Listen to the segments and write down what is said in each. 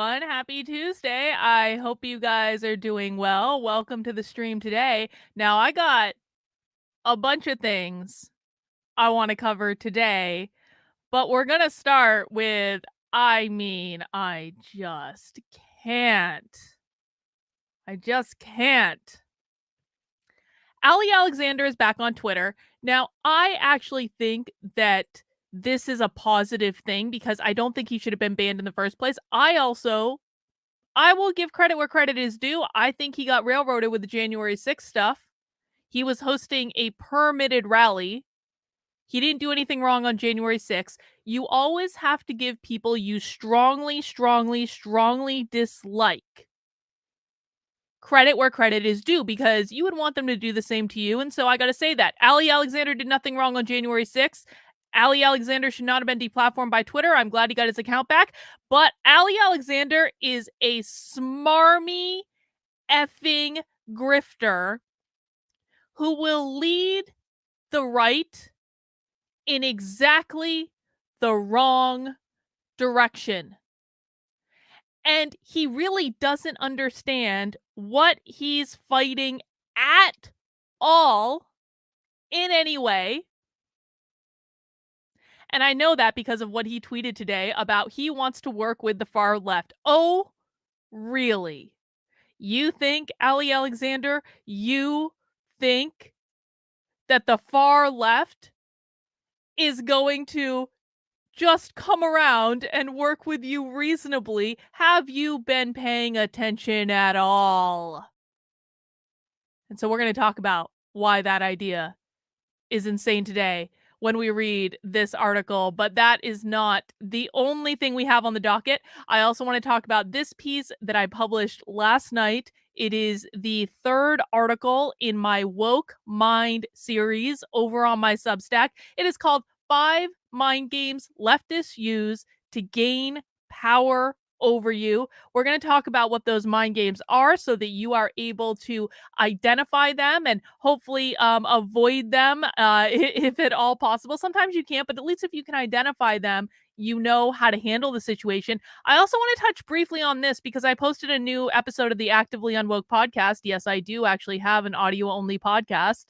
everyone. Happy Tuesday. I hope you guys are doing well. Welcome to the stream today. Now, I got a bunch of things I want to cover today, but we're going to start with, I just can't. I just can't. Ali Alexander is back on Twitter. Now, I actually think that this is a positive thing because I don't think he should have been banned in the first place. I will give credit where credit is due. I think he got railroaded with the January 6th stuff. He was hosting a permitted rally. He didn't do anything wrong on January 6th. You always have to give people you strongly dislike credit where credit is due, because you would want them to do the same to you. And so I got to say that Ali Alexander did nothing wrong on January 6th. Ali Alexander should not have been deplatformed by Twitter. I'm glad he got his account back. But Ali Alexander is a smarmy effing grifter who will lead the right in exactly the wrong direction. And he really doesn't understand what he's fighting at all in any way. And I know that because of what he tweeted today about he wants to work with the far left. Oh, really? You think, Ali Alexander, you think that the far left is going to just come around and work with you reasonably? Have you been paying attention at all? And so we're going to talk about why that idea is insane today when we read this article, but that is not the only thing we have on the docket. I also want to talk about this piece that I published last night. It is the third article in my Woke Mind series over on my Substack. It is called 5 Mind Games Leftists Use to Gain Power Over You. We're going to talk about what those mind games are so that you are able to identify them and hopefully avoid them if at all possible. Sometimes you can't, but at least if you can identify them, you know how to handle the situation. I also want to touch briefly on this because I posted a new episode of the Actively Unwoke podcast. Yes, I do actually have an audio-only podcast.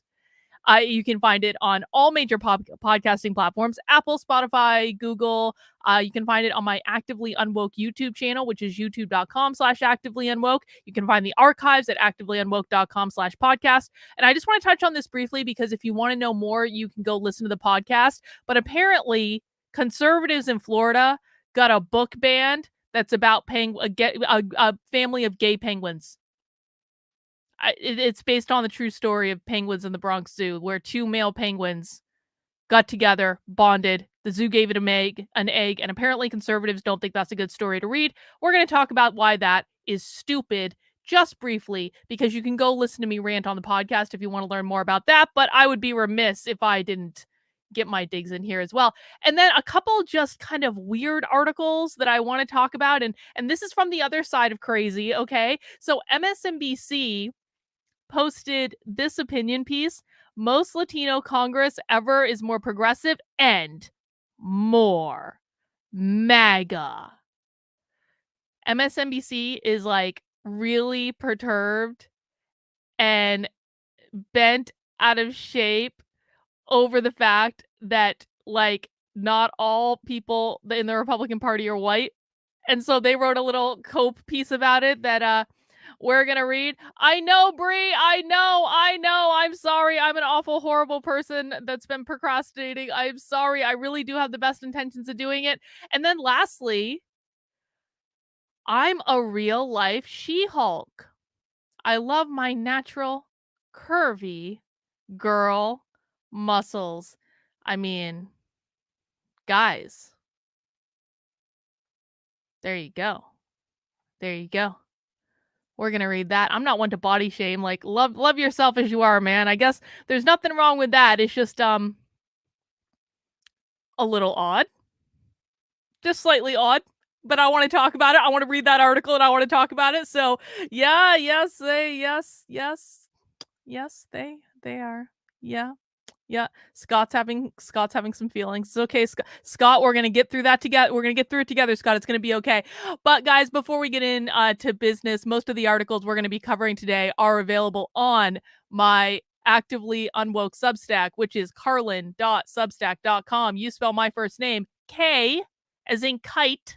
You can find it on all major podcasting platforms, Apple, Spotify, Google. You can find it on my Actively Unwoke YouTube channel, which is youtube.com/activelyunwoke. You can find the archives at activelyunwoke.com/podcast. And I just want to touch on this briefly because if you want to know more, you can go listen to the podcast. But apparently, conservatives in Florida got a book banned that's about a family of gay penguins. It's based on the true story of penguins in the Bronx Zoo, where 2 male penguins got together, bonded. The zoo gave it an egg, and apparently conservatives don't think that's a good story to read. We're going to talk about why that is stupid just briefly, because you can go listen to me rant on the podcast if you want to learn more about that, but I would be remiss if I didn't get my digs in here as well. And then a couple just kind of weird articles that I want to talk about, and this is from the other side of crazy, okay? So MSNBC posted this opinion piece: most Latino Congress ever is more progressive and more MAGA. MSNBC is like really perturbed and bent out of shape over the fact that like not all people in the Republican Party are white. And so they wrote a little cope piece about it that we're going to read. I know, Brie. I know. I'm sorry. I'm an awful, horrible person that's been procrastinating. I'm sorry. I really do have the best intentions of doing it. And then lastly, I'm a real life SheHulk. I love my natural, curvy girl muscles. I mean, guys, there you go. There you go. We're going to read that. I'm not one to body shame. Like, love yourself as you are, man. I guess there's nothing wrong with that. It's just a little odd. Just slightly odd. But I want to talk about it. I want to read that article and I want to talk about it. So, yes, they are. Yeah. Yeah, Scott's having some feelings. It's okay, Scott. We're gonna get through that together. We're gonna get through it together, Scott. It's gonna be okay. But guys, before we get in to business, most of the articles we're gonna be covering today are available on my actively unwoke Substack, which is carlin.substack.com. You spell my first name K as in kite,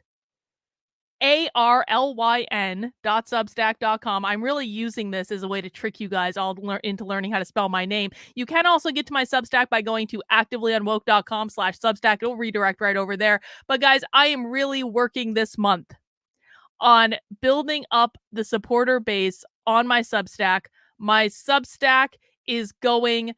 ARLYN.substack.com. I'm really using this as a way to trick you guys all into learning how to spell my name. You can also get to my Substack by going to activelyunwoke.com/Substack. It'll redirect right over there. But guys, I am really working this month on building up the supporter base on my Substack. My Substack is going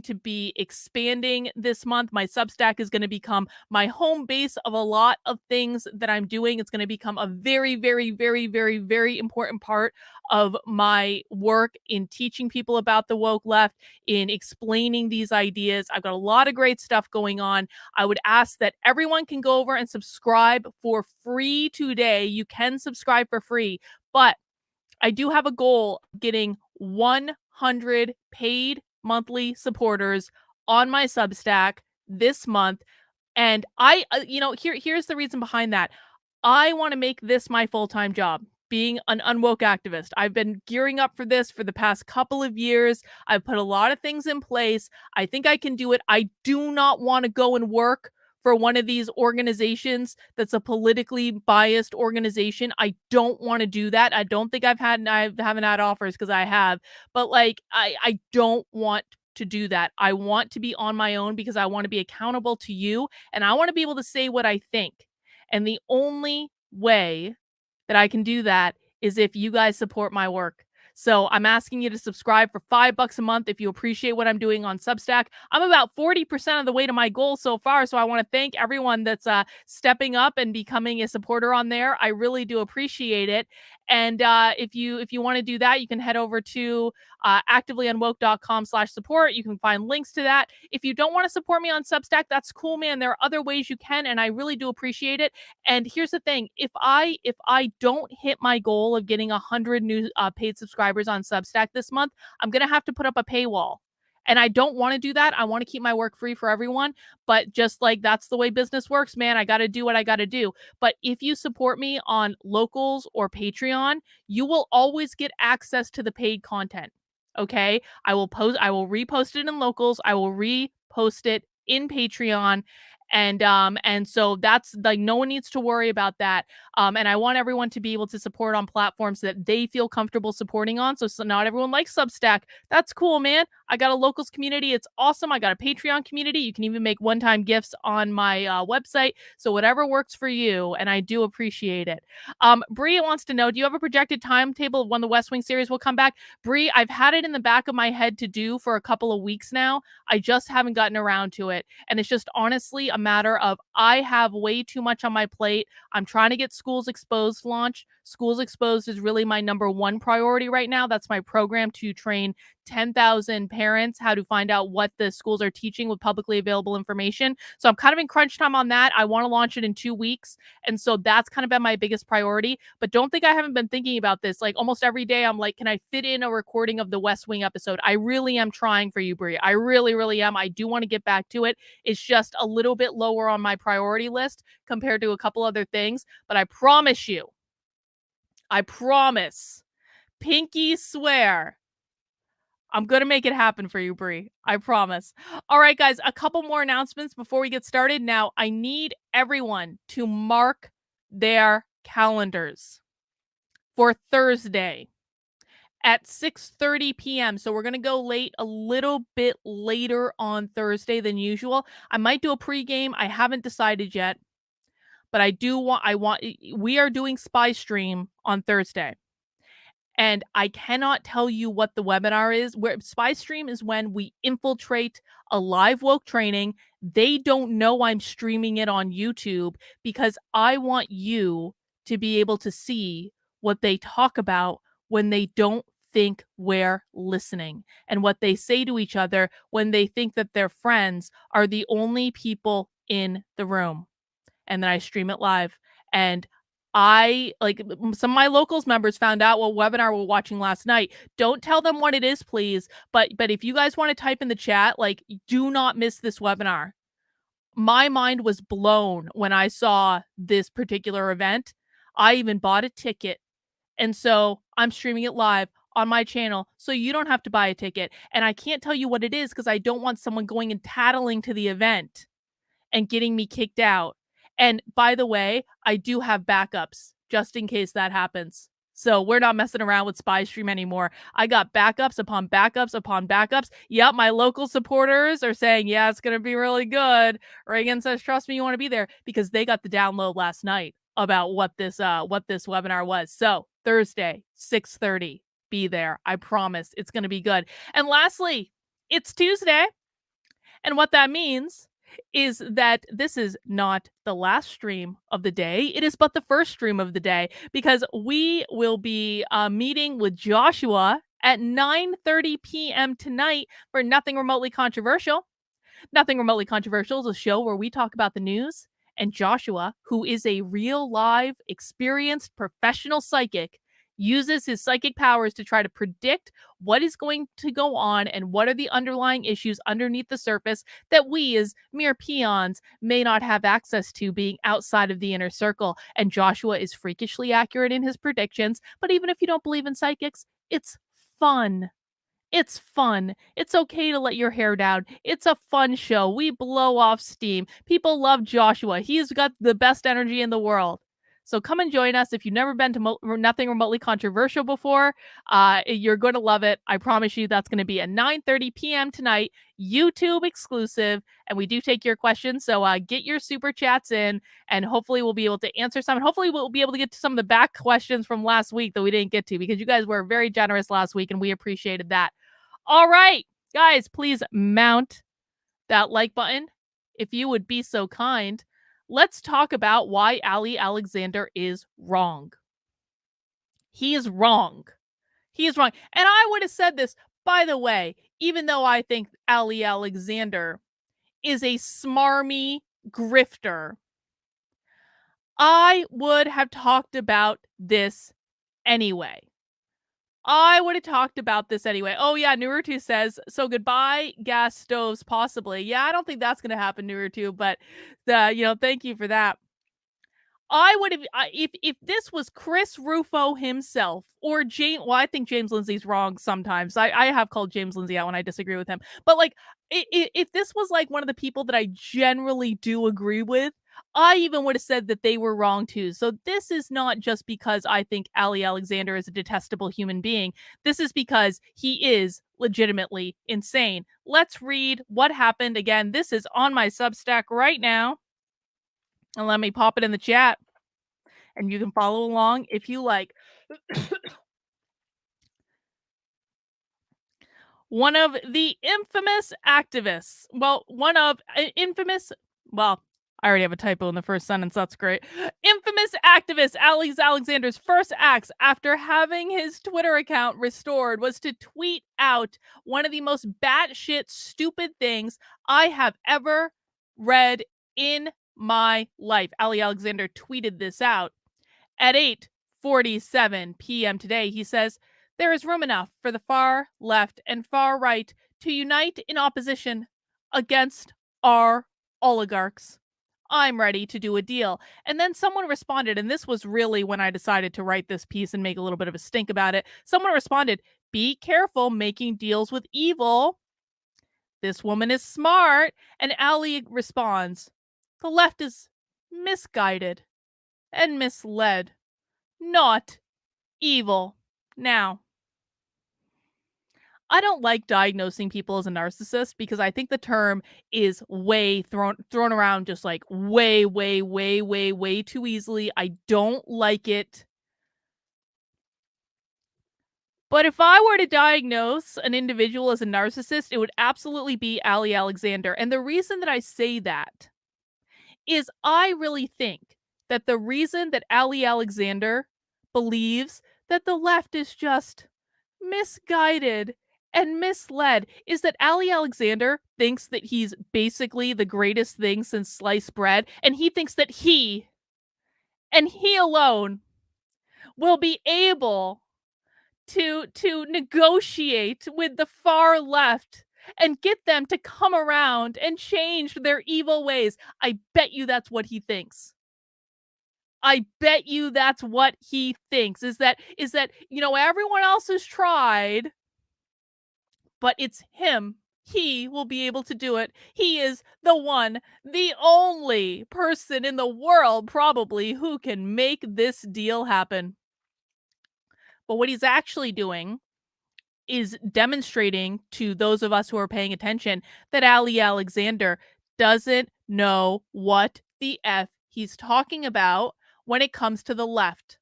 to be expanding this month. My Substack is going to become my home base of a lot of things that I'm doing. It's going to become a very, very, very, very, very important part of my work in teaching people about the woke left, in explaining these ideas. I've got a lot of great stuff going on. I would ask that everyone can go over and subscribe for free today. You can subscribe for free, but I do have a goal of getting 100 paid monthly supporters on my Substack this month. And here's the reason behind that. I want to make this my full-time job, being an unwoke activist. I've been gearing up for this for the past couple of years. I've put a lot of things in place. I think I can do it. I do not want to go and work for one of these organizations that's a politically biased organization. I don't want to do that. I don't think I haven't had offers, because I have, but like I don't want to do that. I want to be on my own because I want to be accountable to you, and I want to be able to say what I think. And the only way that I can do that is if you guys support my work. So I'm asking you to subscribe for $5 a month if you appreciate what I'm doing on Substack. I'm about 40% of the way to my goal so far, so I want to thank everyone that's stepping up and becoming a supporter on there. I really do appreciate it. And if you want to do that, you can head over to activelyunwoke.com/support. You can find links to that. If you don't want to support me on Substack, that's cool, man. There are other ways you can, and I really do appreciate it. And here's the thing: if I don't hit my goal of getting 100 new paid subscribers on Substack this month, I'm gonna have to put up a paywall. And I don't want to do that. I want to keep my work free for everyone. But just like that's the way business works, man. I got to do what I got to do. But if you support me on Locals or Patreon, you will always get access to the paid content. Okay. I will repost it in Locals. I will repost it in Patreon. And so that's like, no one needs to worry about that. And I want everyone to be able to support on platforms that they feel comfortable supporting on. So not everyone likes Substack. That's cool, man. I got a Locals community. It's awesome. I got a Patreon community. You can even make one-time gifts on my website. So whatever works for you, and I do appreciate it. Bree wants to know, do you have a projected timetable of when the West Wing series will come back? Bree, I've had it in the back of my head to do for a couple of weeks now. I just haven't gotten around to it. And it's just honestly a matter of I have way too much on my plate. I'm trying to get Schools Exposed launched. Schools Exposed is really my number one priority right now. That's my program to train 10,000 parents how to find out what the schools are teaching with publicly available information. So I'm kind of in crunch time on that. I want to launch it in 2 weeks. And so that's kind of been my biggest priority. But don't think I haven't been thinking about this. Like almost every day, I'm like, can I fit in a recording of the West Wing episode? I really am trying for you, Brie. I really, really am. I do want to get back to it. It's just a little bit lower on my priority list compared to a couple other things. But I promise you, pinky swear, I'm going to make it happen for you, Brie. I promise. All right, guys, a couple more announcements before we get started. Now, I need everyone to mark their calendars for Thursday at 6:30 p.m. So we're going to go a little bit later on Thursday than usual. I might do a pregame. I haven't decided yet, but we are doing Spy Stream on Thursday. And I cannot tell you what the webinar is. Where Spy Stream is when we infiltrate a live woke training. They don't know I'm streaming it on YouTube because I want you to be able to see what they talk about when they don't think we're listening, and what they say to each other when they think that their friends are the only people in the room. And then I stream it live. And some of my locals members found out what webinar we're watching last night. Don't tell them what it is, please. But if you guys want to type in the chat, like, do not miss this webinar. My mind was blown when I saw this particular event. I even bought a ticket. And so I'm streaming it live on my channel, so you don't have to buy a ticket. And I can't tell you what it is because I don't want someone going and tattling to the event and getting me kicked out. And by the way, I do have backups just in case that happens. So we're not messing around with Spy Stream anymore. I got backups upon backups upon backups. Yep, my local supporters are saying, yeah, it's going to be really good. Reagan says, trust me, you want to be there, because they got the download last night about what this webinar was. So Thursday, 6:30, be there. I promise it's going to be good. And lastly, it's Tuesday. And what that means is that this is not the last stream of the day. It is but the first stream of the day, because we will be meeting with Joshua at 9:30 p.m. tonight for Nothing Remotely Controversial. Nothing Remotely Controversial is a show where we talk about the news, and Joshua, who is a real, live, experienced, professional psychic, uses his psychic powers to try to predict what is going to go on and what are the underlying issues underneath the surface that we as mere peons may not have access to, being outside of the inner circle. And Joshua is freakishly accurate in his predictions, but even if you don't believe in psychics, it's fun. It's fun. It's okay to let your hair down. It's a fun show. We blow off steam. People love Joshua. He's got the best energy in the world. So come and join us. If you've never been to Nothing Remotely Controversial before, you're going to love it. I promise you that's going to be at 9:30 p.m. tonight, YouTube exclusive. And we do take your questions. So get your super chats in, and hopefully we'll be able to answer some. And hopefully we'll be able to get to some of the back questions from last week that we didn't get to, because you guys were very generous last week and we appreciated that. All right, guys, please mount that like button if you would be so kind. Let's talk about why Ali Alexander is wrong. He is wrong. He is wrong. And I would have said this, by the way, even though I think Ali Alexander is a smarmy grifter, I would have talked about this anyway. Oh, yeah, Nurutu says, so goodbye, gas stoves, possibly. Yeah, I don't think that's going to happen, Nurutu, but, thank you for that. I would have, if this was Chris Rufo himself, or James, well, I think James Lindsay's wrong sometimes. I have called James Lindsay out when I disagree with him. But, like, if this was, like, one of the people that I generally do agree with, I even would have said that they were wrong too. So this is not just because I think Ali Alexander is a detestable human being. This is because he is legitimately insane. Let's read what happened. Again, this is on my Substack right now. And let me pop it in the chat. And you can follow along if you like. One of the infamous activists. Well, I already have a typo in the first sentence. That's great. Infamous activist Alex Alexander's first acts after having his Twitter account restored was to tweet out one of the most batshit stupid things I have ever read in my life. Ali Alexander tweeted this out at 8:47 p.m. today. He says, there is room enough for the far left and far right to unite in opposition against our oligarchs. I'm ready to do a deal. And then someone responded, and this was really when I decided to write this piece and make a little bit of a stink about it. Someone responded, be careful making deals with evil. This woman is smart. And Ali responds, the left is misguided and misled, not evil. Now, I don't like diagnosing people as a narcissist, because I think the term is way thrown around just like way too easily. I don't like it. But if I were to diagnose an individual as a narcissist, it would absolutely be Ali Alexander. And the reason that I say that is I really think that the reason that Ali Alexander believes that the left is just misguided and misled is that Ali Alexander thinks that he's basically the greatest thing since sliced bread, and he thinks that he and he alone will be able to negotiate with the far left and get them to come around and change their evil ways. I bet you that's what he thinks. I bet you that's what he thinks is that everyone else has tried, but it's him. He will be able to do it. He is the one, the only person in the world probably who can make this deal happen. But what he's actually doing is demonstrating to those of us who are paying attention that Ali Alexander doesn't know what the F he's talking about when it comes to the left.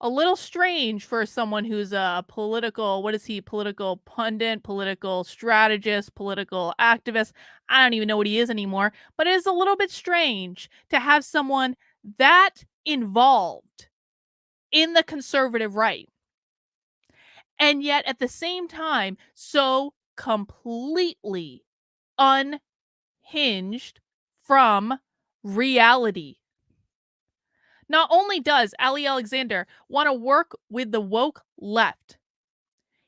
A little strange for someone who's a political, what is he, political pundit, political strategist, political activist. I don't even know what he is anymore, but it is a little bit strange to have someone that involved in the conservative right, and yet at the same time, so completely unhinged from reality. Not only does Ali Alexander want to work with the woke left,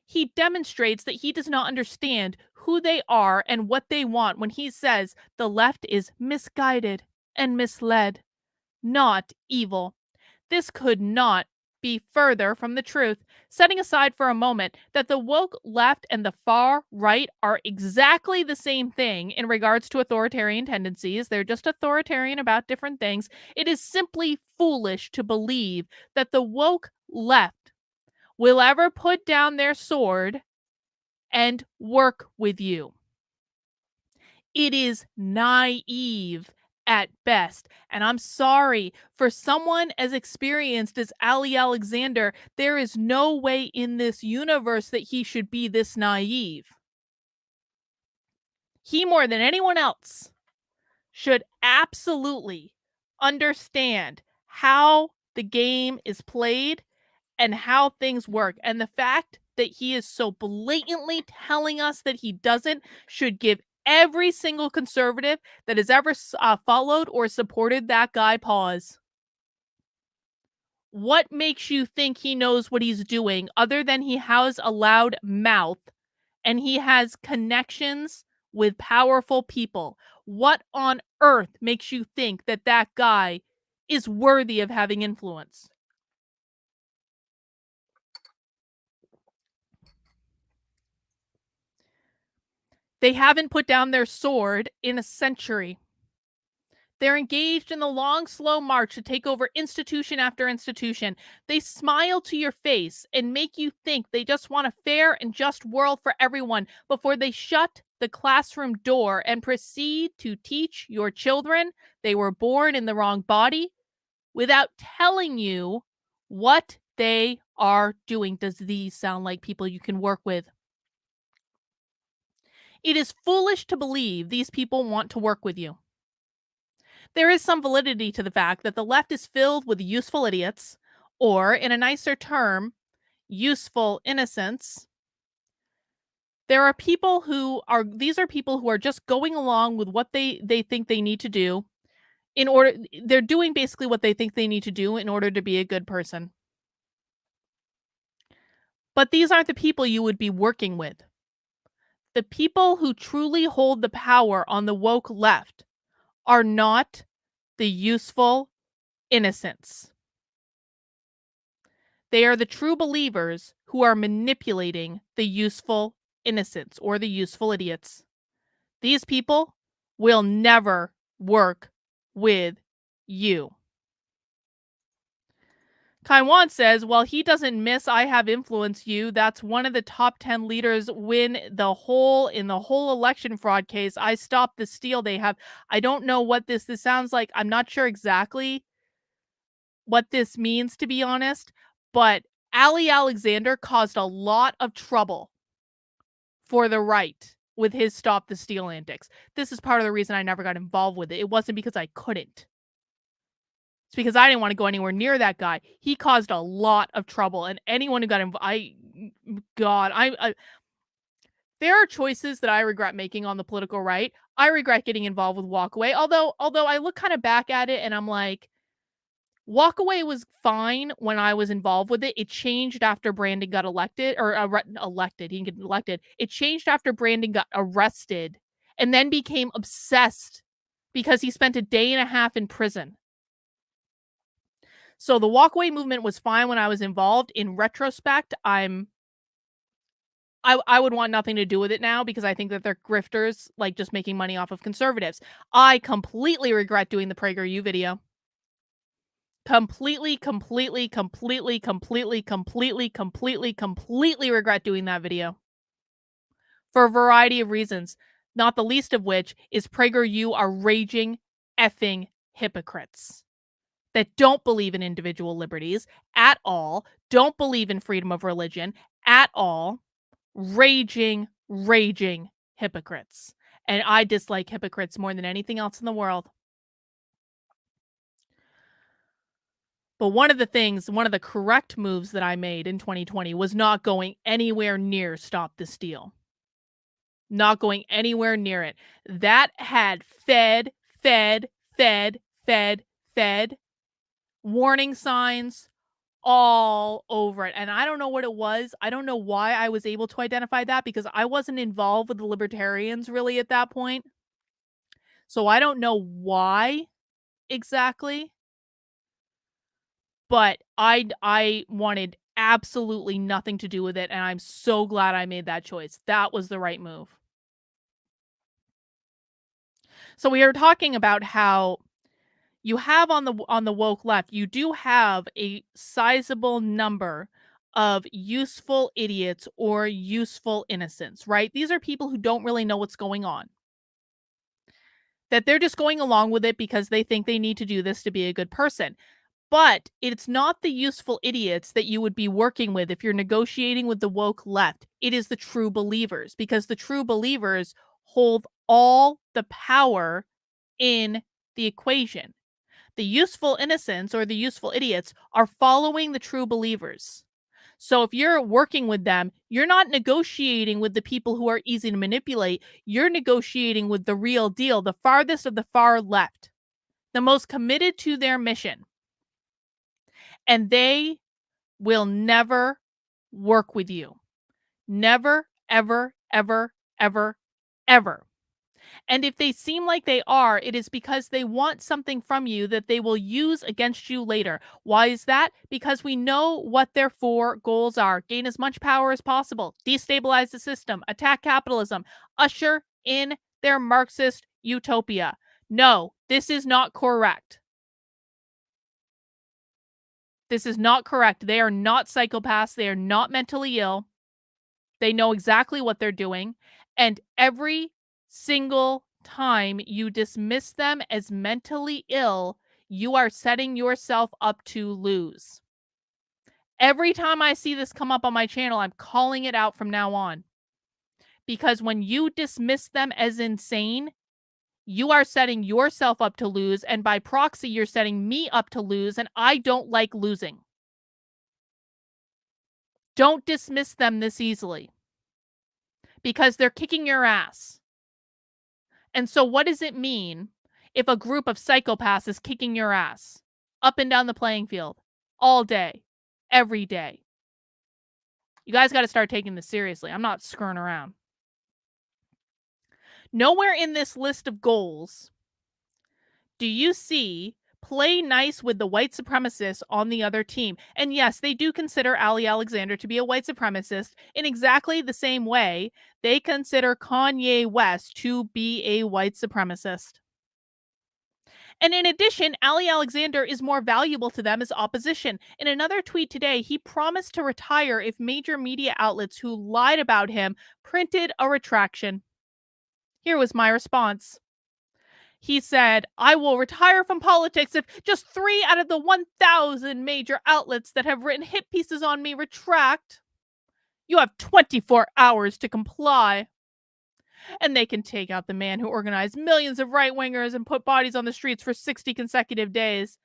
he demonstrates that he does not understand who they are and what they want when he says the left is misguided and misled, not evil. This could not be further from the truth, setting aside for a moment that the woke left and the far right are exactly the same thing in regards to authoritarian tendencies. They're just authoritarian about different things. It is simply foolish to believe that the woke left will ever put down their sword and work with you. It is naive at best. And I'm sorry, for someone as experienced as Ali Alexander, there is no way in this universe that he should be this naive. He, more than anyone else, should absolutely understand how the game is played and how things work. And the fact that he is so blatantly telling us that he doesn't should give every single conservative that has ever followed or supported that guy pause. What makes you think he knows what he's doing other than he has a loud mouth and he has connections with powerful people? What on earth makes you think that that guy is worthy of having influence? They haven't put down their sword in a century. They're engaged in the long, slow march to take over institution after institution. They smile to your face and make you think they just want a fair and just world for everyone before they shut the classroom door and proceed to teach your children they were born in the wrong body without telling you what they are doing. Does these sound like people you can work with? It is foolish to believe these people want to work with you. There is some validity to the fact that the left is filled with useful idiots, or, in a nicer term, useful innocents. There are people who are, these are people who are just going along with what they think they need to do in order, they're doing basically what they think they need to do in order to be a good person. But these aren't the people you would be working with. The people who truly hold the power on the woke left are not the useful innocents. They are the true believers who are manipulating the useful innocents or the useful idiots. These people will never work with you. Kaiwan says, well, he doesn't miss I Have Influence You. That's one of the top 10 leaders win in the whole election fraud case. I stopped the steal they have. I don't know what this sounds like. I'm not sure exactly what this means, to be honest, but Ali Alexander caused a lot of trouble for the right with his Stop the Steal antics. This is part of the reason I never got involved with it. It wasn't because I couldn't. It's because I didn't want to go anywhere near that guy. He caused a lot of trouble, and anyone who got involved, there are choices that I regret making on the political right. I regret getting involved with Walkaway, although I look kinda back at it and I'm like, Walkaway was fine when I was involved with it. It changed after Brandon got elected or, elected, he didn't get elected. It changed after Brandon got arrested and then became obsessed because he spent a day and a half in prison. So the walkaway movement was fine when I was involved. In retrospect, I would want nothing to do with it now because I think that they're grifters, like, just making money off of conservatives. I completely regret doing the PragerU video. Completely, completely, completely, completely, completely, completely, completely regret doing that video. For a variety of reasons, not the least of which is PragerU are raging effing hypocrites that don't believe in individual liberties at all, don't believe in freedom of religion at all. Raging, raging hypocrites. And I dislike hypocrites more than anything else in the world. But one of the correct moves that I made in 2020 was not going anywhere near Stop the Steal. Not going anywhere near it. That had fed, fed, fed, fed, fed warning signs all over it. And I don't know what it was. I don't know why I was able to identify that because I wasn't involved with the libertarians really at that point. So I don't know why exactly, but I wanted absolutely nothing to do with it and I'm so glad I made that choice. That was the right move. So we are talking about how you have on the woke left, you do have a sizable number of useful idiots or useful innocents, right? These are people who don't really know what's going on. That they're just going along with it because they think they need to do this to be a good person. But it's not the useful idiots that you would be working with if you're negotiating with the woke left. It is the true believers because the true believers hold all the power in the equation. The useful innocents or the useful idiots are following the true believers. So if you're working with them, you're not negotiating with the people who are easy to manipulate. You're negotiating with the real deal, the farthest of the far left, the most committed to their mission. And they will never work with you. Never, ever, ever, ever, ever. And if they seem like they are, it is because they want something from you that they will use against you later. Why is that? Because we know what their four goals are. Gain as much power as possible, destabilize the system, attack capitalism, usher in their Marxist utopia. No, this is not correct. This is not correct. They are not psychopaths. They are not mentally ill. They know exactly what they're doing. And every single time you dismiss them as mentally ill, you are setting yourself up to lose. Every time I see this come up on my channel, I'm calling it out from now on. Because when you dismiss them as insane, you are setting yourself up to lose. And by proxy, you're setting me up to lose. And I don't like losing. Don't dismiss them this easily. Because they're kicking your ass. And so what does it mean if a group of psychopaths is kicking your ass up and down the playing field all day, every day? You guys got to start taking this seriously. I'm not screwing around. Nowhere in this list of goals do you see play nice with the white supremacists on the other team. And yes, they do consider Ali Alexander to be a white supremacist in exactly the same way they consider Kanye West to be a white supremacist. And in addition, Ali Alexander is more valuable to them as opposition. In another tweet today, he promised to retire if major media outlets who lied about him printed a retraction. Here was my response. He said, I will retire from politics if just 3 out of the 1,000 major outlets that have written hit pieces on me retract. You have 24 hours to comply. And they can take out the man who organized millions of right-wingers and put bodies on the streets for 60 consecutive days.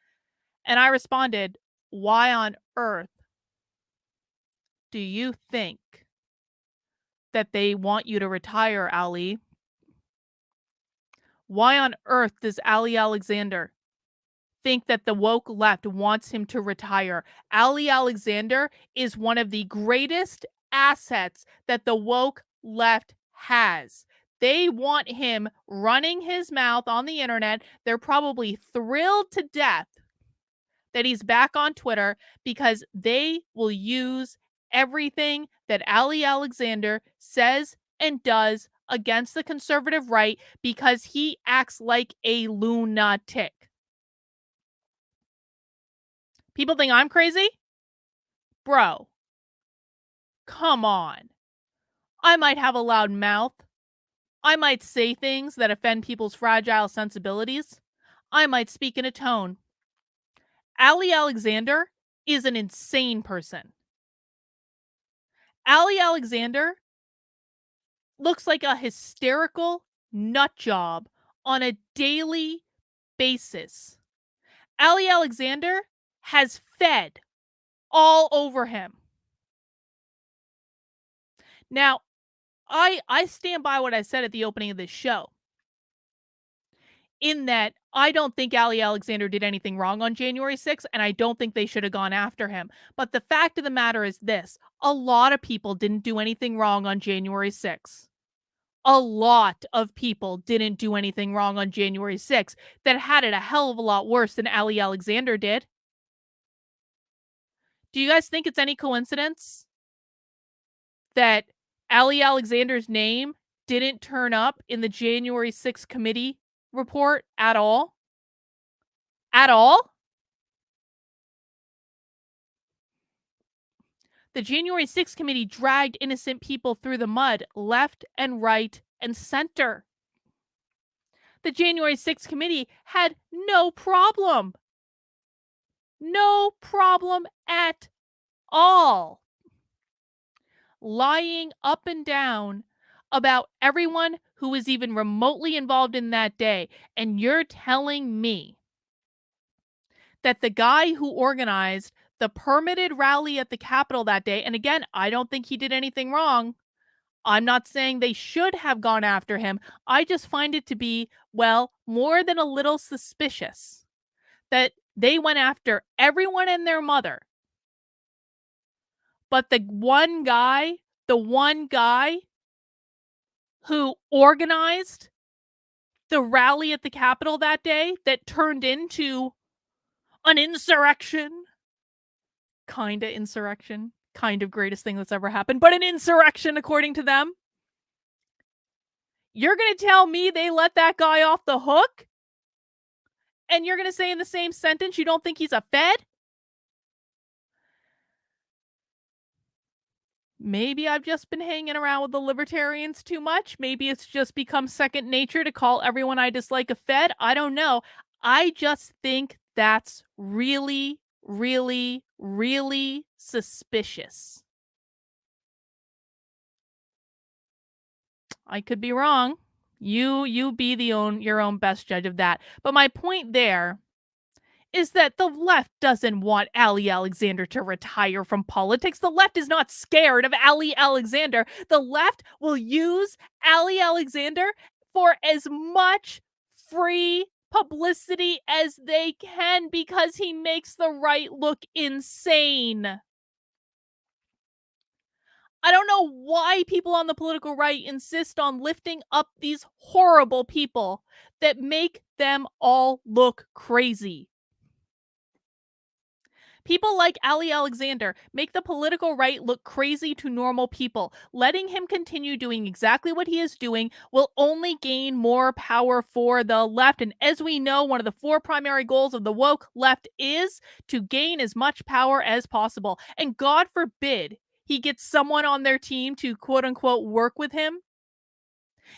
And I responded, why on earth do you think that they want you to retire, Ali? Why on earth does Ali Alexander think that the woke left wants him to retire? Ali Alexander is one of the greatest assets that the woke left has. They want him running his mouth on the internet. They're probably thrilled to death that he's back on Twitter because they will use everything that Ali Alexander says and does against the conservative right because he acts like a lunatic. People think I'm crazy? Bro, come on. I might have a loud mouth. I might say things that offend people's fragile sensibilities. I might speak in a tone. Ali Alexander is an insane person. Ali Alexander looks like a hysterical nut job on a daily basis. Ali Alexander has fed all over him. Now, I stand by what I said at the opening of this show, in that I don't think Ali Alexander did anything wrong on January 6th, and I don't think they should have gone after him. But the fact of the matter is this: a lot of people didn't do anything wrong on January 6th. A lot of people didn't do anything wrong on January 6th that had it a hell of a lot worse than Ali Alexander did. Do you guys think it's any coincidence that Ali Alexander's name didn't turn up in the January 6th committee report at all? At all? The January 6th committee dragged innocent people through the mud, left and right and center. The January 6th committee had no problem at all lying up and down about everyone who was even remotely involved in that day. And you're telling me that the guy who organized the permitted rally at the Capitol that day, and again, I don't think he did anything wrong. I'm not saying they should have gone after him. I just find it to be, well, more than a little suspicious that they went after everyone and their mother. But the one guy who organized the rally at the Capitol that day that turned into an insurrection, kind of insurrection, kind of greatest thing that's ever happened, but an insurrection according to them. You're going to tell me they let that guy off the hook? And you're going to say in the same sentence you don't think he's a Fed? Maybe I've just been hanging around with the libertarians too much. Maybe it's just become second nature to call everyone I dislike a Fed. I don't know. I just think that's really, really, really suspicious. I could be wrong. You be your own best judge of that. But my point there is that the left doesn't want Ali Alexander to retire from politics. The left is not scared of Ali Alexander. The left will use Ali Alexander for as much free publicity as they can because he makes the right look insane. I don't know why people on the political right insist on lifting up these horrible people that make them all look crazy. People like Ali Alexander make the political right look crazy to normal people. Letting him continue doing exactly what he is doing will only gain more power for the left. And as we know, one of the 4 primary goals of the woke left is to gain as much power as possible. And God forbid he gets someone on their team to quote unquote work with him.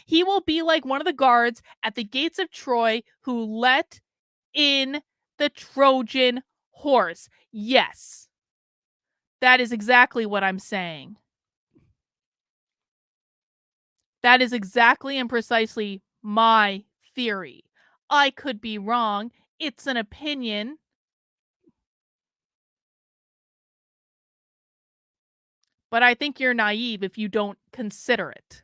He will be like one of the guards at the gates of Troy who let in the Trojan horse. Yes, that is exactly what I'm saying. That is exactly and precisely my theory. I could be wrong. It's an opinion. But I think you're naive if you don't consider it.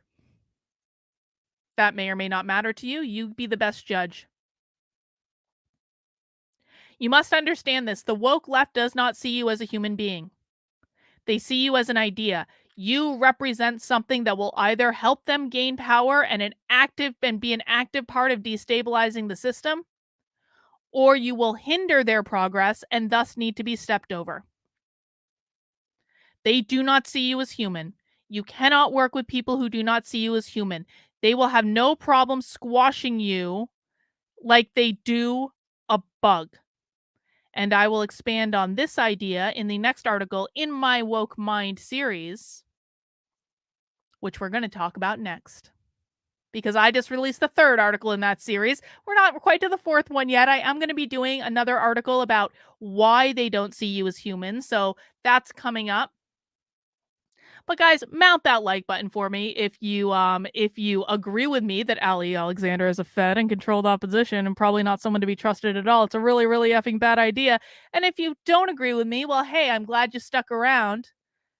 That may or may not matter to you. You be the best judge. You must understand this. The woke left does not see you as a human being. They see you as an idea. You represent something that will either help them gain power and be an active part of destabilizing the system, or you will hinder their progress and thus need to be stepped over. They do not see you as human. You cannot work with people who do not see you as human. They will have no problem squashing you like they do a bug. And I will expand on this idea in the next article in my Woke Mind series, which we're going to talk about next. Because I just released the third article in that series. We're not quite to the fourth one yet. I am going to be doing another article about why they don't see you as human. So that's coming up. But guys, mount that like button for me if you agree with me that Ali Alexander is a fed and controlled opposition and probably not someone to be trusted at all. It's a really, really effing bad idea. And if you don't agree with me, well, hey, I'm glad you stuck around.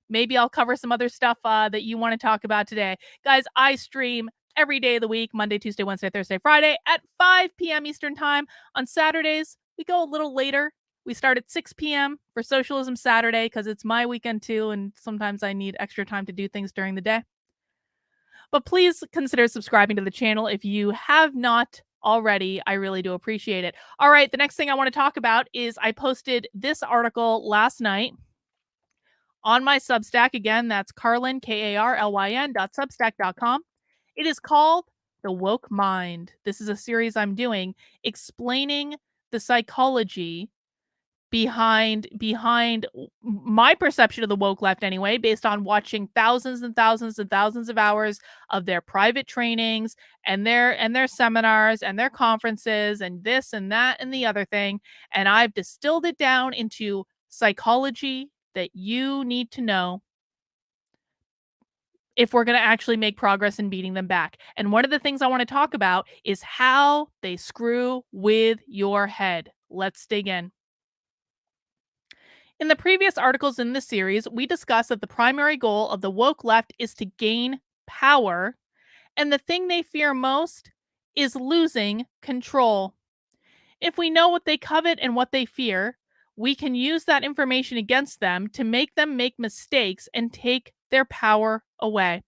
Maybe I'll cover some other stuff that you want to talk about today. Guys, I stream every day of the week, Monday, Tuesday, Wednesday, Thursday, Friday at 5 p.m. Eastern Time. On Saturdays, we go a little later. We start at 6 p.m. for Socialism Saturday because it's my weekend too, and sometimes I need extra time to do things during the day. But please consider subscribing to the channel if you have not already. I really do appreciate it. All right, the next thing I want to talk about is I posted this article last night on my Substack. Again, that's Carlyn, KARLYN.substack.com. It is called The Woke Mind. This is a series I'm doing explaining the psychology behind my perception of the woke left anyway, based on watching thousands and thousands and thousands of hours of their private trainings and their seminars and their conferences and this and that and the other thing. And I've distilled it down into psychology that you need to know if we're going to actually make progress in beating them back. And one of the things I want to talk about is how they screw with your head. Let's dig in. In the previous articles in this series, we discussed that the primary goal of the woke left is to gain power, and the thing they fear most is losing control. If we know what they covet and what they fear, we can use that information against them to make them make mistakes and take their power away.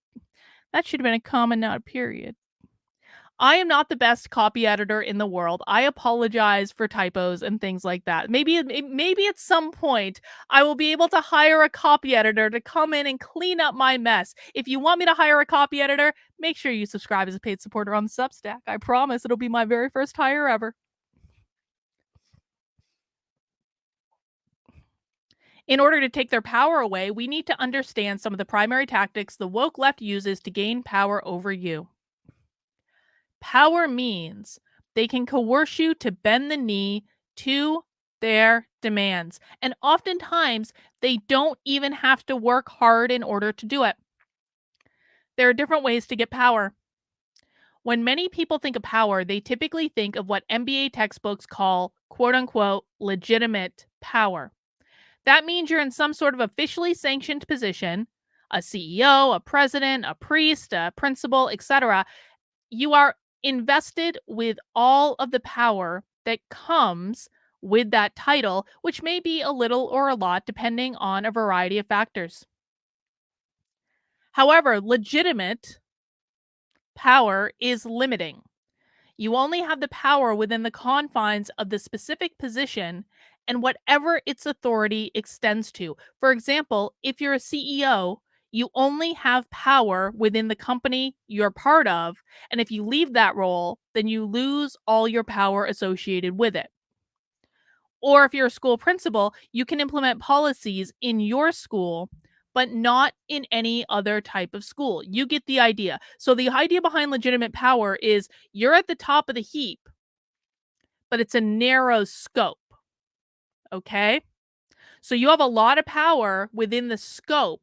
That should have been a comma, not a period. I am not the best copy editor in the world. I apologize for typos and things like that. Maybe at some point I will be able to hire a copy editor to come in and clean up my mess. If you want me to hire a copy editor, make sure you subscribe as a paid supporter on Substack. I promise it'll be my very first hire ever. In order to take their power away, we need to understand some of the primary tactics the woke left uses to gain power over you. Power means they can coerce you to bend the knee to their demands. And oftentimes, they don't even have to work hard in order to do it. There are different ways to get power. When many people think of power, they typically think of what MBA textbooks call, quote unquote, legitimate power. That means you're in some sort of officially sanctioned position, a CEO, a president, a priest, a principal, etc. You are invested with all of the power that comes with that title, which may be a little or a lot depending on a variety of factors. However, legitimate power is limiting. You only have the power within the confines of the specific position and whatever its authority extends to. For example, if you're a CEO, you only have power within the company you're part of. And if you leave that role, then you lose all your power associated with it. Or if you're a school principal, you can implement policies in your school, but not in any other type of school. You get the idea. So the idea behind legitimate power is you're at the top of the heap, but it's a narrow scope. Okay? So you have a lot of power within the scope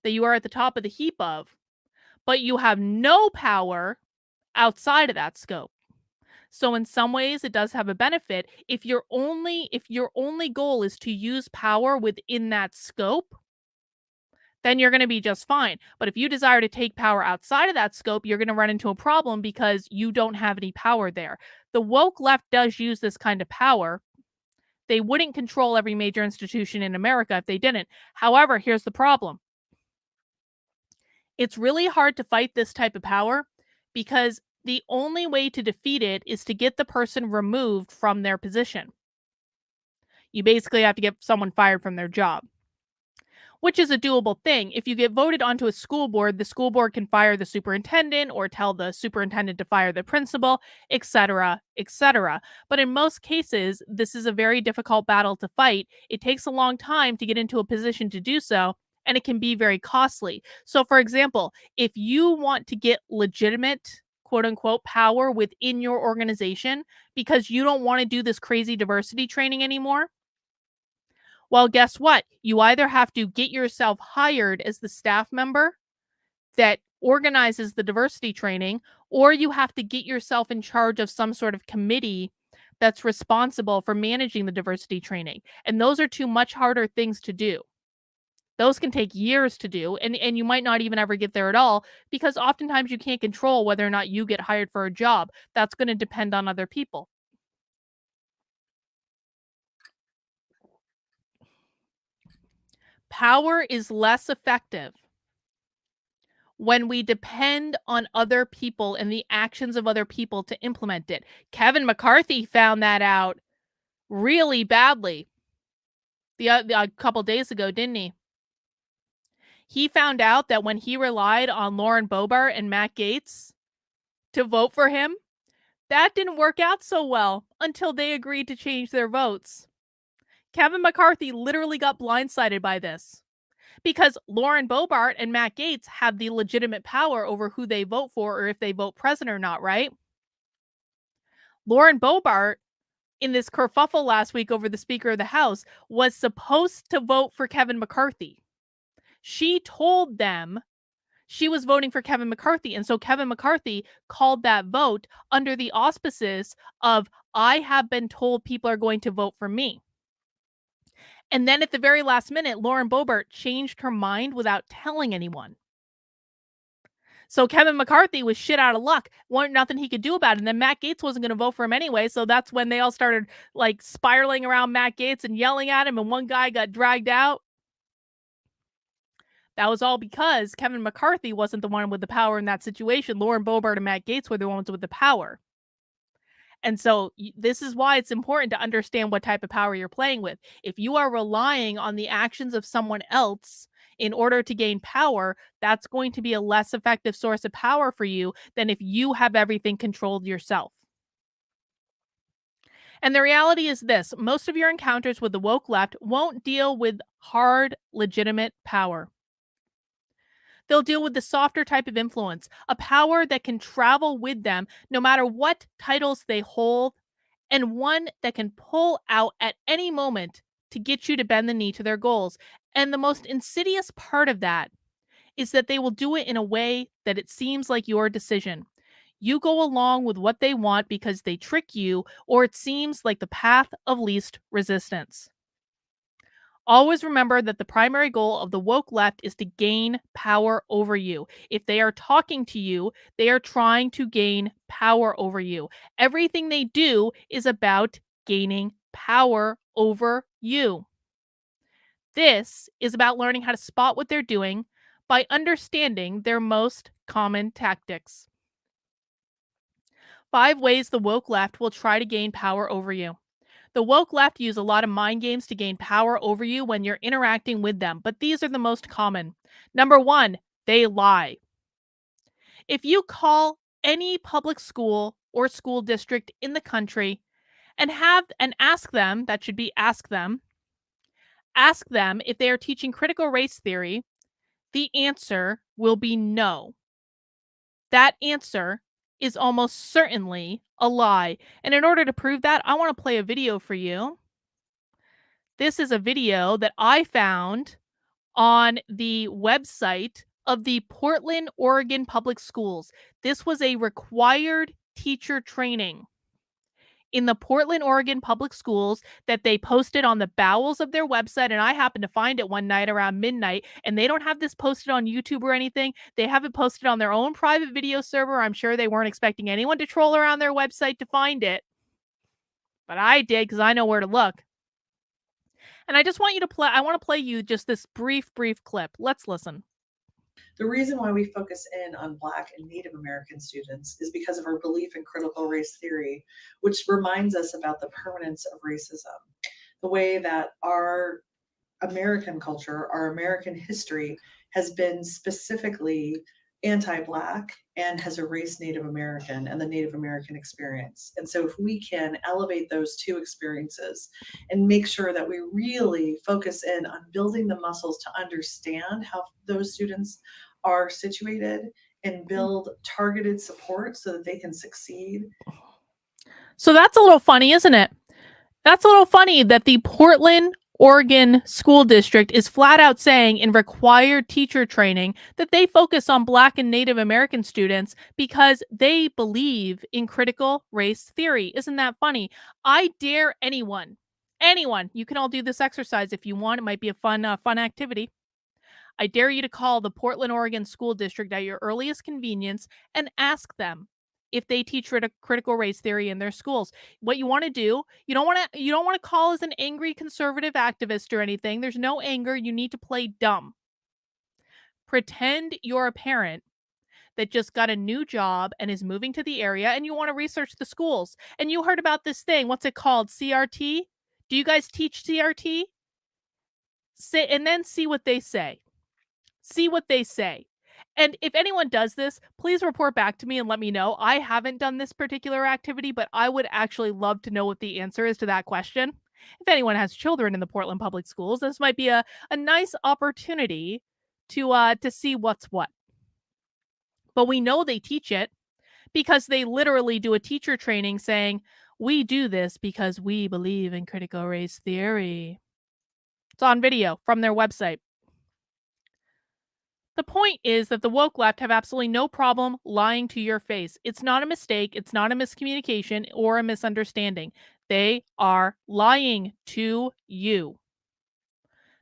that you are at the top of the heap of, but you have no power outside of that scope. So in some ways it does have a benefit. If your only goal is to use power within that scope, then you're going to be just fine. But if you desire to take power outside of that scope, you're going to run into a problem because you don't have any power there. The woke left does use this kind of power. They wouldn't control every major institution in America if they didn't. However, here's the problem. It's really hard to fight this type of power because the only way to defeat it is to get the person removed from their position. You basically have to get someone fired from their job, which is a doable thing. If you get voted onto a school board, the school board can fire the superintendent or tell the superintendent to fire the principal, etc., etc. But in most cases, this is a very difficult battle to fight. It takes a long time to get into a position to do so, and it can be very costly. So, for example, if you want to get legitimate, quote unquote, power within your organization because you don't want to do this crazy diversity training anymore, well, guess what? You either have to get yourself hired as the staff member that organizes the diversity training, or you have to get yourself in charge of some sort of committee that's responsible for managing the diversity training. And those are two much harder things to do. Those can take years to do, and you might not even ever get there at all because oftentimes you can't control whether or not you get hired for a job. That's going to depend on other people. Power is less effective when we depend on other people and the actions of other people to implement it. Kevin McCarthy found that out really badly a couple days ago, didn't he? He found out that when he relied on Lauren Boebert and Matt Gaetz to vote for him, that didn't work out so well until they agreed to change their votes. Kevin McCarthy literally got blindsided by this because Lauren Boebert and Matt Gaetz have the legitimate power over who they vote for or if they vote president or not, right? Lauren Boebert, in this kerfuffle last week over the Speaker of the House, was supposed to vote for Kevin McCarthy. She told them she was voting for Kevin McCarthy. And so Kevin McCarthy called that vote under the auspices of, I have been told people are going to vote for me. And then at the very last minute, Lauren Boebert changed her mind without telling anyone. So Kevin McCarthy was shit out of luck. Wasn't nothing he could do about it. And then Matt Gaetz wasn't going to vote for him anyway. So that's when they all started like spiraling around Matt Gaetz and yelling at him. And one guy got dragged out. That was all because Kevin McCarthy wasn't the one with the power in that situation. Lauren Boebert and Matt Gaetz were the ones with the power. And so this is why it's important to understand what type of power you're playing with. If you are relying on the actions of someone else in order to gain power, that's going to be a less effective source of power for you than if you have everything controlled yourself. And the reality is this: most of your encounters with the woke left won't deal with hard, legitimate power. They'll deal with the softer type of influence, a power that can travel with them no matter what titles they hold, and one that can pull out at any moment to get you to bend the knee to their goals. And the most insidious part of that is that they will do it in a way that it seems like your decision. You go along with what they want because they trick you, or it seems like the path of least resistance. Always remember that the primary goal of the woke left is to gain power over you. If they are talking to you, they are trying to gain power over you. Everything they do is about gaining power over you. This is about learning how to spot what they're doing by understanding their most common tactics. 5 ways the woke left will try to gain power over you. The woke left use a lot of mind games to gain power over you when you're interacting with them, but these are the most common. Number 1, they lie. If you call any public school or school district in the country and ask them, that should be ask them if they are teaching critical race theory, the answer will be no. That answer is almost certainly a lie. And in order to prove that, I want to play a video for you. This is a video that I found on the website of the Portland, Oregon Public Schools. This was a required teacher training in the Portland, Oregon public schools that they posted on the bowels of their website. And I happened to find it one night around midnight, and they don't have this posted on YouTube or anything. They have it posted on their own private video server. I'm sure they weren't expecting anyone to troll around their website to find it, but I did because I know where to look. And I just want you to play, I want to play you just this brief clip. Let's listen. The reason why we focus in on Black and Native American students is because of our belief in critical race theory, which reminds us about the permanence of racism, the way that our American culture, our American history has been specifically anti-Black and has erased Native American and the Native American experience. And so if we can elevate those two experiences and make sure that we really focus in on building the muscles to understand how those students are situated and build targeted support so that they can succeed. So that's a little funny, isn't it? That's a little funny that the Portland, Oregon school district is flat out saying in required teacher training that they focus on Black and Native American students because they believe in critical race theory. Isn't that funny? I dare anyone, you can all do this exercise if you want. It might be a fun activity. I dare you to call the Portland, Oregon school district at your earliest convenience and ask them if they teach critical race theory in their schools. What you want to do, you don't want to call as an angry conservative activist or anything. There's no anger. You need to play dumb. Pretend you're a parent that just got a new job and is moving to the area and you want to research the schools. And you heard about this thing. What's it called? CRT? Do you guys teach CRT? And then see what they say. See what they say. And if anyone does this, please report back to me and let me know. I haven't done this particular activity, but I would actually love to know what the answer is to that question. If anyone has children in the Portland Public Schools, this might be a nice opportunity to see what's what. But we know they teach it because they literally do a teacher training saying, we do this because we believe in critical race theory. It's on video from their website. The point is that the woke left have absolutely no problem lying to your face. It's not a mistake. It's not a miscommunication or a misunderstanding. They are lying to you.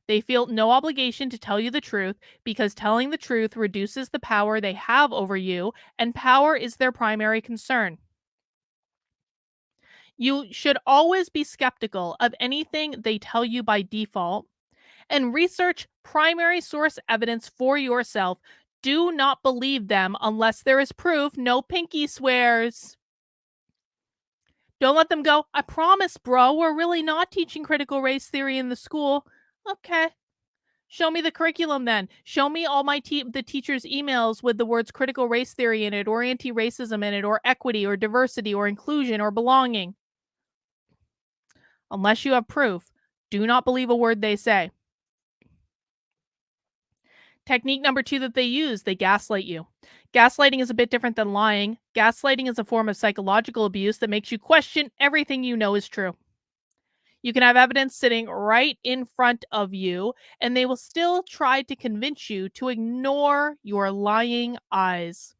They feel no obligation to tell you the truth because telling the truth reduces the power they have over you, and power is their primary concern. You should always be skeptical of anything they tell you by default and research primary source evidence for yourself. Do not believe them unless there is proof. No pinky swears. Don't let them go, I promise, bro, we're really not teaching critical race theory in the school. Okay. Show me the curriculum then. Show me all the teachers' emails with the words critical race theory in it, or anti-racism in it, or equity, or diversity, or inclusion, or belonging. Unless you have proof, do not believe a word they say. Technique number 2 that they use, they gaslight you. Gaslighting is a bit different than lying. Gaslighting is a form of psychological abuse that makes you question everything you know is true. You can have evidence sitting right in front of you, and they will still try to convince you to ignore your lying eyes.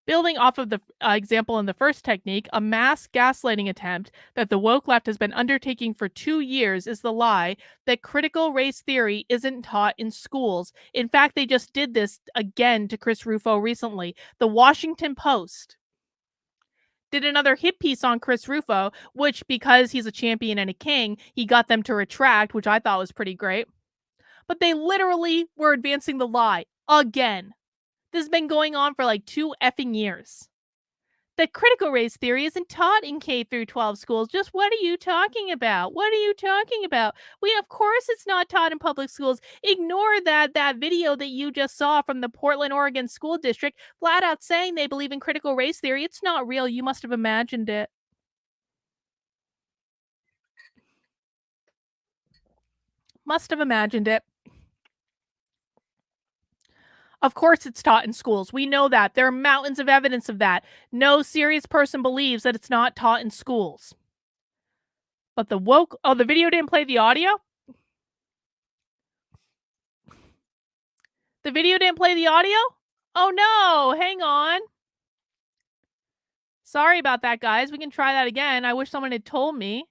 Building off of the example in the first technique, a mass gaslighting attempt that the woke left has been undertaking for 2 years is the lie that critical race theory isn't taught in schools. In fact, they just did this again to Chris Rufo recently. The Washington Post did another hit piece on Chris Rufo, which, because he's a champion and a king, he got them to retract, which I thought was pretty great. But they literally were advancing the lie again. This has been going on for like 2 effing years. That critical race theory isn't taught in K through 12 schools. Just what are you talking about? What are you talking about? Of course it's not taught in public schools. Ignore that video that you just saw from the Portland, Oregon school district, flat out saying they believe in critical race theory. It's not real. You must have imagined it. Must have imagined it. Of course it's taught in schools. We know that. There are mountains of evidence of that. No serious person believes that it's not taught in schools. But the woke... Oh, the video didn't play the audio? The video didn't play the audio? Oh no, hang on. Sorry about that, guys. We can try that again. I wish someone had told me.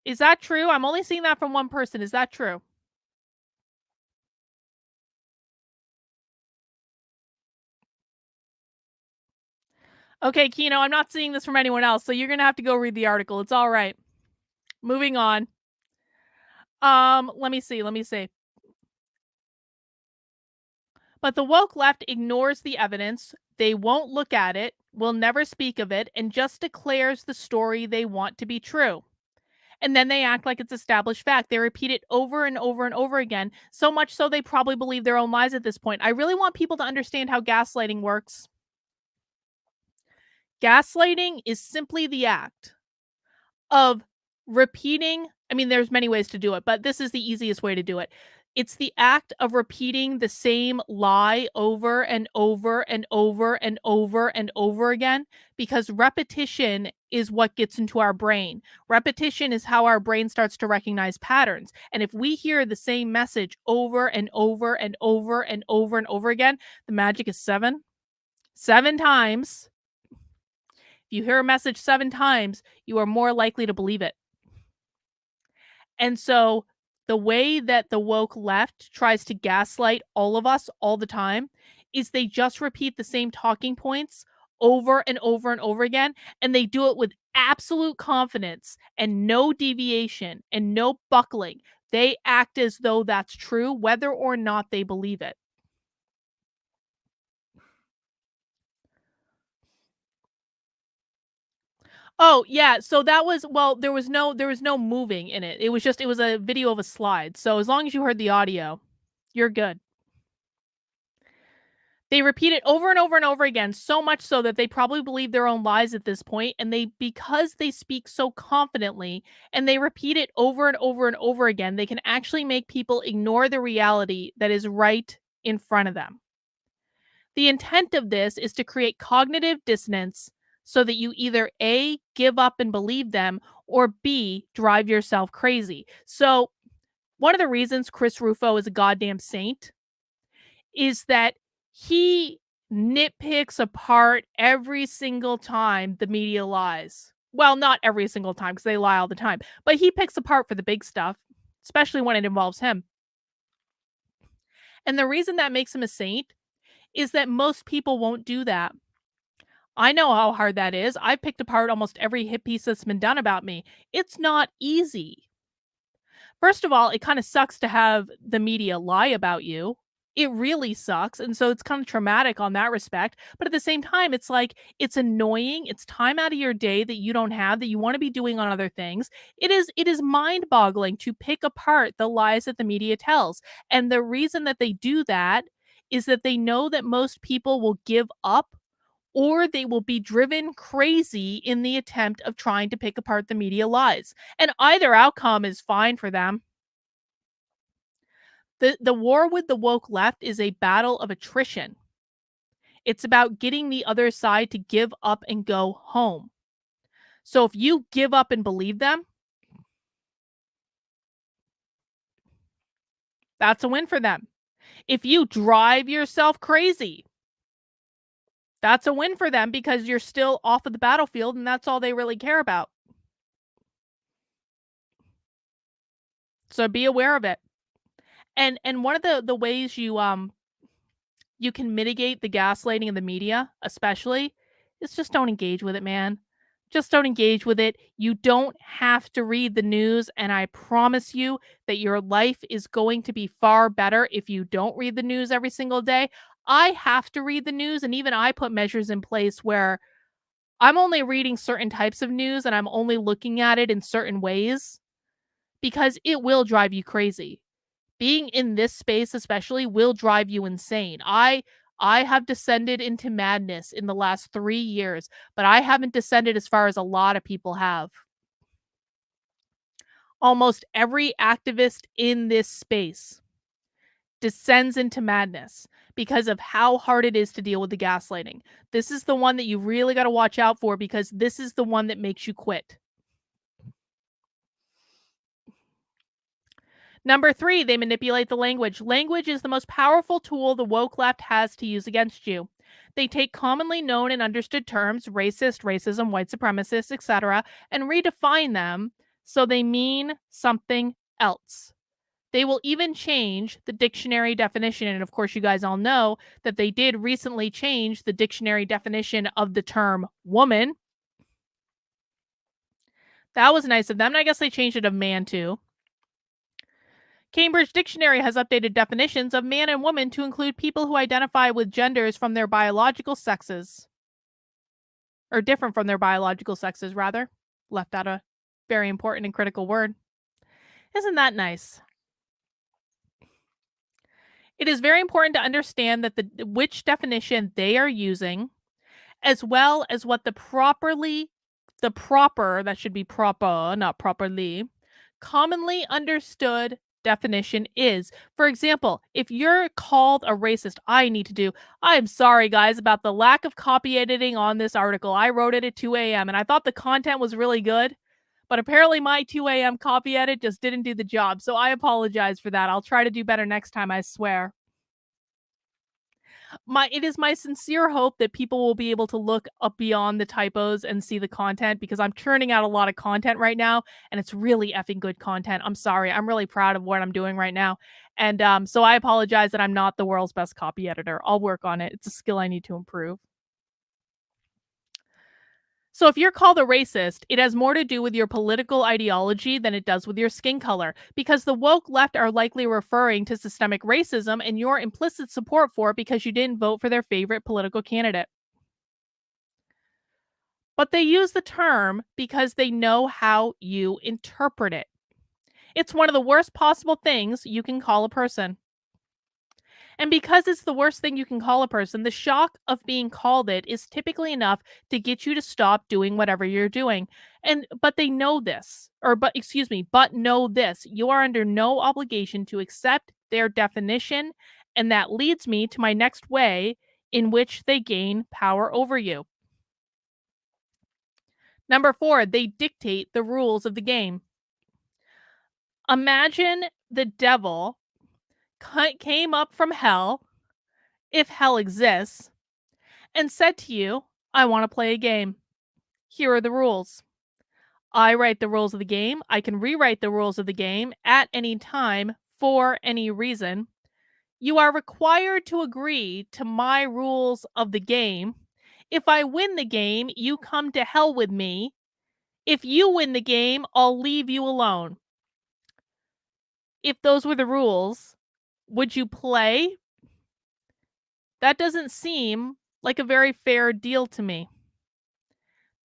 Is that true? I'm only seeing that from one person. Is that true? Okay, Kino, I'm not seeing this from anyone else, so you're gonna have to go read the article. It's all right. Moving on. Let me see. Let me see. But the woke left ignores the evidence. They won't look at it, will never speak of it, and just declares the story they want to be true. And then they act like it's established fact. They repeat it over and over and over again, so much so they probably believe their own lies at this point. I really want people to understand how gaslighting works. Gaslighting is simply the act of repeating. I mean, there's many ways to do it, but this is the easiest way to do it. It's the act of repeating the same lie over and over and over and over and over again, because repetition is what gets into our brain. Repetition is how our brain starts to recognize patterns. And if we hear the same message over and over and over and over and over again, the magic is seven. 7 times. If you hear a message 7 times, you are more likely to believe it. And so the way that the woke left tries to gaslight all of us all the time is they just repeat the same talking points over and over and over again. And they do it with absolute confidence and no deviation and no buckling. They act as though that's true, whether or not they believe it. Oh, yeah, so that was, well, there was no moving in it. It was a video of a slide. So as long as you heard the audio, you're good. They repeat it over and over and over again, so much so that they probably believe their own lies at this point, and they, because they speak so confidently and they repeat it over and over and over again, they can actually make people ignore the reality that is right in front of them. The intent of this is to create cognitive dissonance so that you either A, give up and believe them, or B, drive yourself crazy. So, one of the reasons Chris Rufo is a goddamn saint is that he nitpicks apart every single time the media lies. Well, not every single time because they lie all the time, but he picks apart for the big stuff, especially when it involves him. And the reason that makes him a saint is that most people won't do that. I know how hard that is. I've picked apart almost every hit piece that's been done about me. It's not easy. First of all, it kind of sucks to have the media lie about you. It really sucks. And so it's kind of traumatic on that respect. But at the same time, it's like, it's annoying. It's time out of your day that you don't have, that you want to be doing on other things. It is mind-boggling to pick apart the lies that the media tells. And the reason that they do that is that they know that most people will give up or they will be driven crazy in the attempt of trying to pick apart the media lies. And either outcome is fine for them. The war with the woke left is a battle of attrition. It's about getting the other side to give up and go home. So if you give up and believe them, that's a win for them. If you drive yourself crazy, that's a win for them because you're still off of the battlefield and that's all they really care about. So be aware of it. And one of the ways you can mitigate the gaslighting of the media, especially, is just don't engage with it, man. Just don't engage with it. You don't have to read the news, and I promise you that your life is going to be far better if you don't read the news every single day. I have to read the news, and even I put measures in place where I'm only reading certain types of news and I'm only looking at it in certain ways because it will drive you crazy. Being in this space especially will drive you insane. I have descended into madness in the last 3 years, but I haven't descended as far as a lot of people have. Almost every activist in this space descends into madness because of how hard it is to deal with the gaslighting. This is the one that you really got to watch out for because this is the one that makes you quit. Number 3, they manipulate the language. Language is the most powerful tool the woke left has to use against you. They take commonly known and understood terms, racist, racism, white supremacist, etc., and redefine them so they mean something else. They will even change the dictionary definition. And of course, you guys all know that they did recently change the dictionary definition of the term woman. That was nice of them. And I guess they changed it of man too. Cambridge Dictionary has updated definitions of man and woman to include people who identify with genders from their biological sexes. Or different from their biological sexes, rather. Left out a very important and critical word. Isn't that nice? It is very important to understand that which definition they are using, as well as what the proper, that should be proper, not properly, commonly understood definition is. For example, if you're called a racist, I'm sorry guys about the lack of copy editing on this article. I wrote it at 2 a.m. and I thought the content was really good, but apparently my 2 a.m. copy edit just didn't do the job. So I apologize for that. I'll try to do better next time, I swear. It is my sincere hope that people will be able to look up beyond the typos and see the content, because I'm churning out a lot of content right now and it's really effing good content. I'm sorry. I'm really proud of what I'm doing right now. And so I apologize that I'm not the world's best copy editor. I'll work on it. It's a skill I need to improve. So if you're called a racist, it has more to do with your political ideology than it does with your skin color, because the woke left are likely referring to systemic racism and your implicit support for it because you didn't vote for their favorite political candidate. But they use the term because they know how you interpret it. It's one of the worst possible things you can call a person. And because it's the worst thing you can call a person, the shock of being called it is typically enough to get you to stop doing whatever you're doing. But know this, but know this, you are under no obligation to accept their definition. And that leads me to my next way in which they gain power over you. Number 4, they dictate the rules of the game. Imagine the devil came up from hell, if hell exists, and said to you, I want to play a game. Here are the rules. I write the rules of the game. I can rewrite the rules of the game at any time for any reason. You are required to agree to my rules of the game. If I win the game, you come to hell with me. If you win the game, I'll leave you alone. If those were the rules, would you play? That doesn't seem like a very fair deal to me.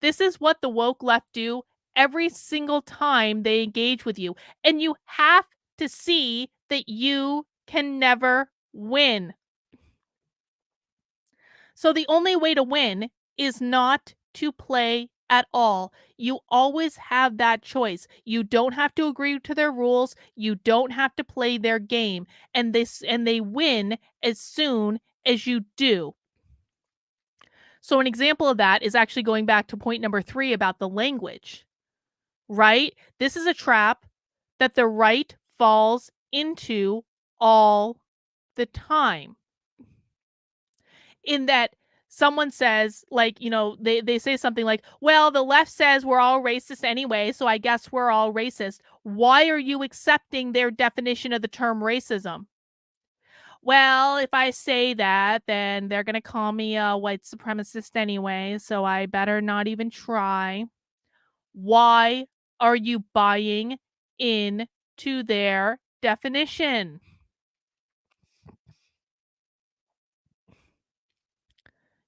This is what the woke left do every single time they engage with you. And you have to see that you can never win. So the only way to win is not to play at all. You always have that choice. You don't have to agree to their rules. You don't have to play their game. And they win as soon as you do. So an example of that is actually going back to point number 3 about the language, right? This is a trap that the right falls into all the time. In that someone says, like, they say something like, well, the left says we're all racist anyway, so I guess we're all racist. Why are you accepting their definition of the term racism? Well, if I say that, then they're going to call me a white supremacist anyway, so I better not even try. Why are you buying into their definition?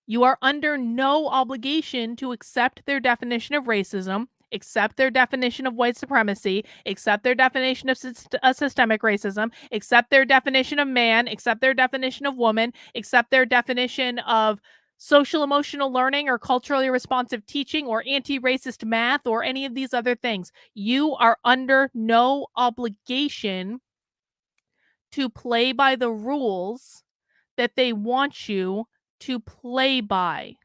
You are under no obligation to accept their definition of racism, accept their definition of white supremacy, accept their definition of systemic racism, accept their definition of man, accept their definition of woman, accept their definition of social emotional learning or culturally responsive teaching or anti-racist math or any of these other things. You are under no obligation to play by the rules that they want you to play by.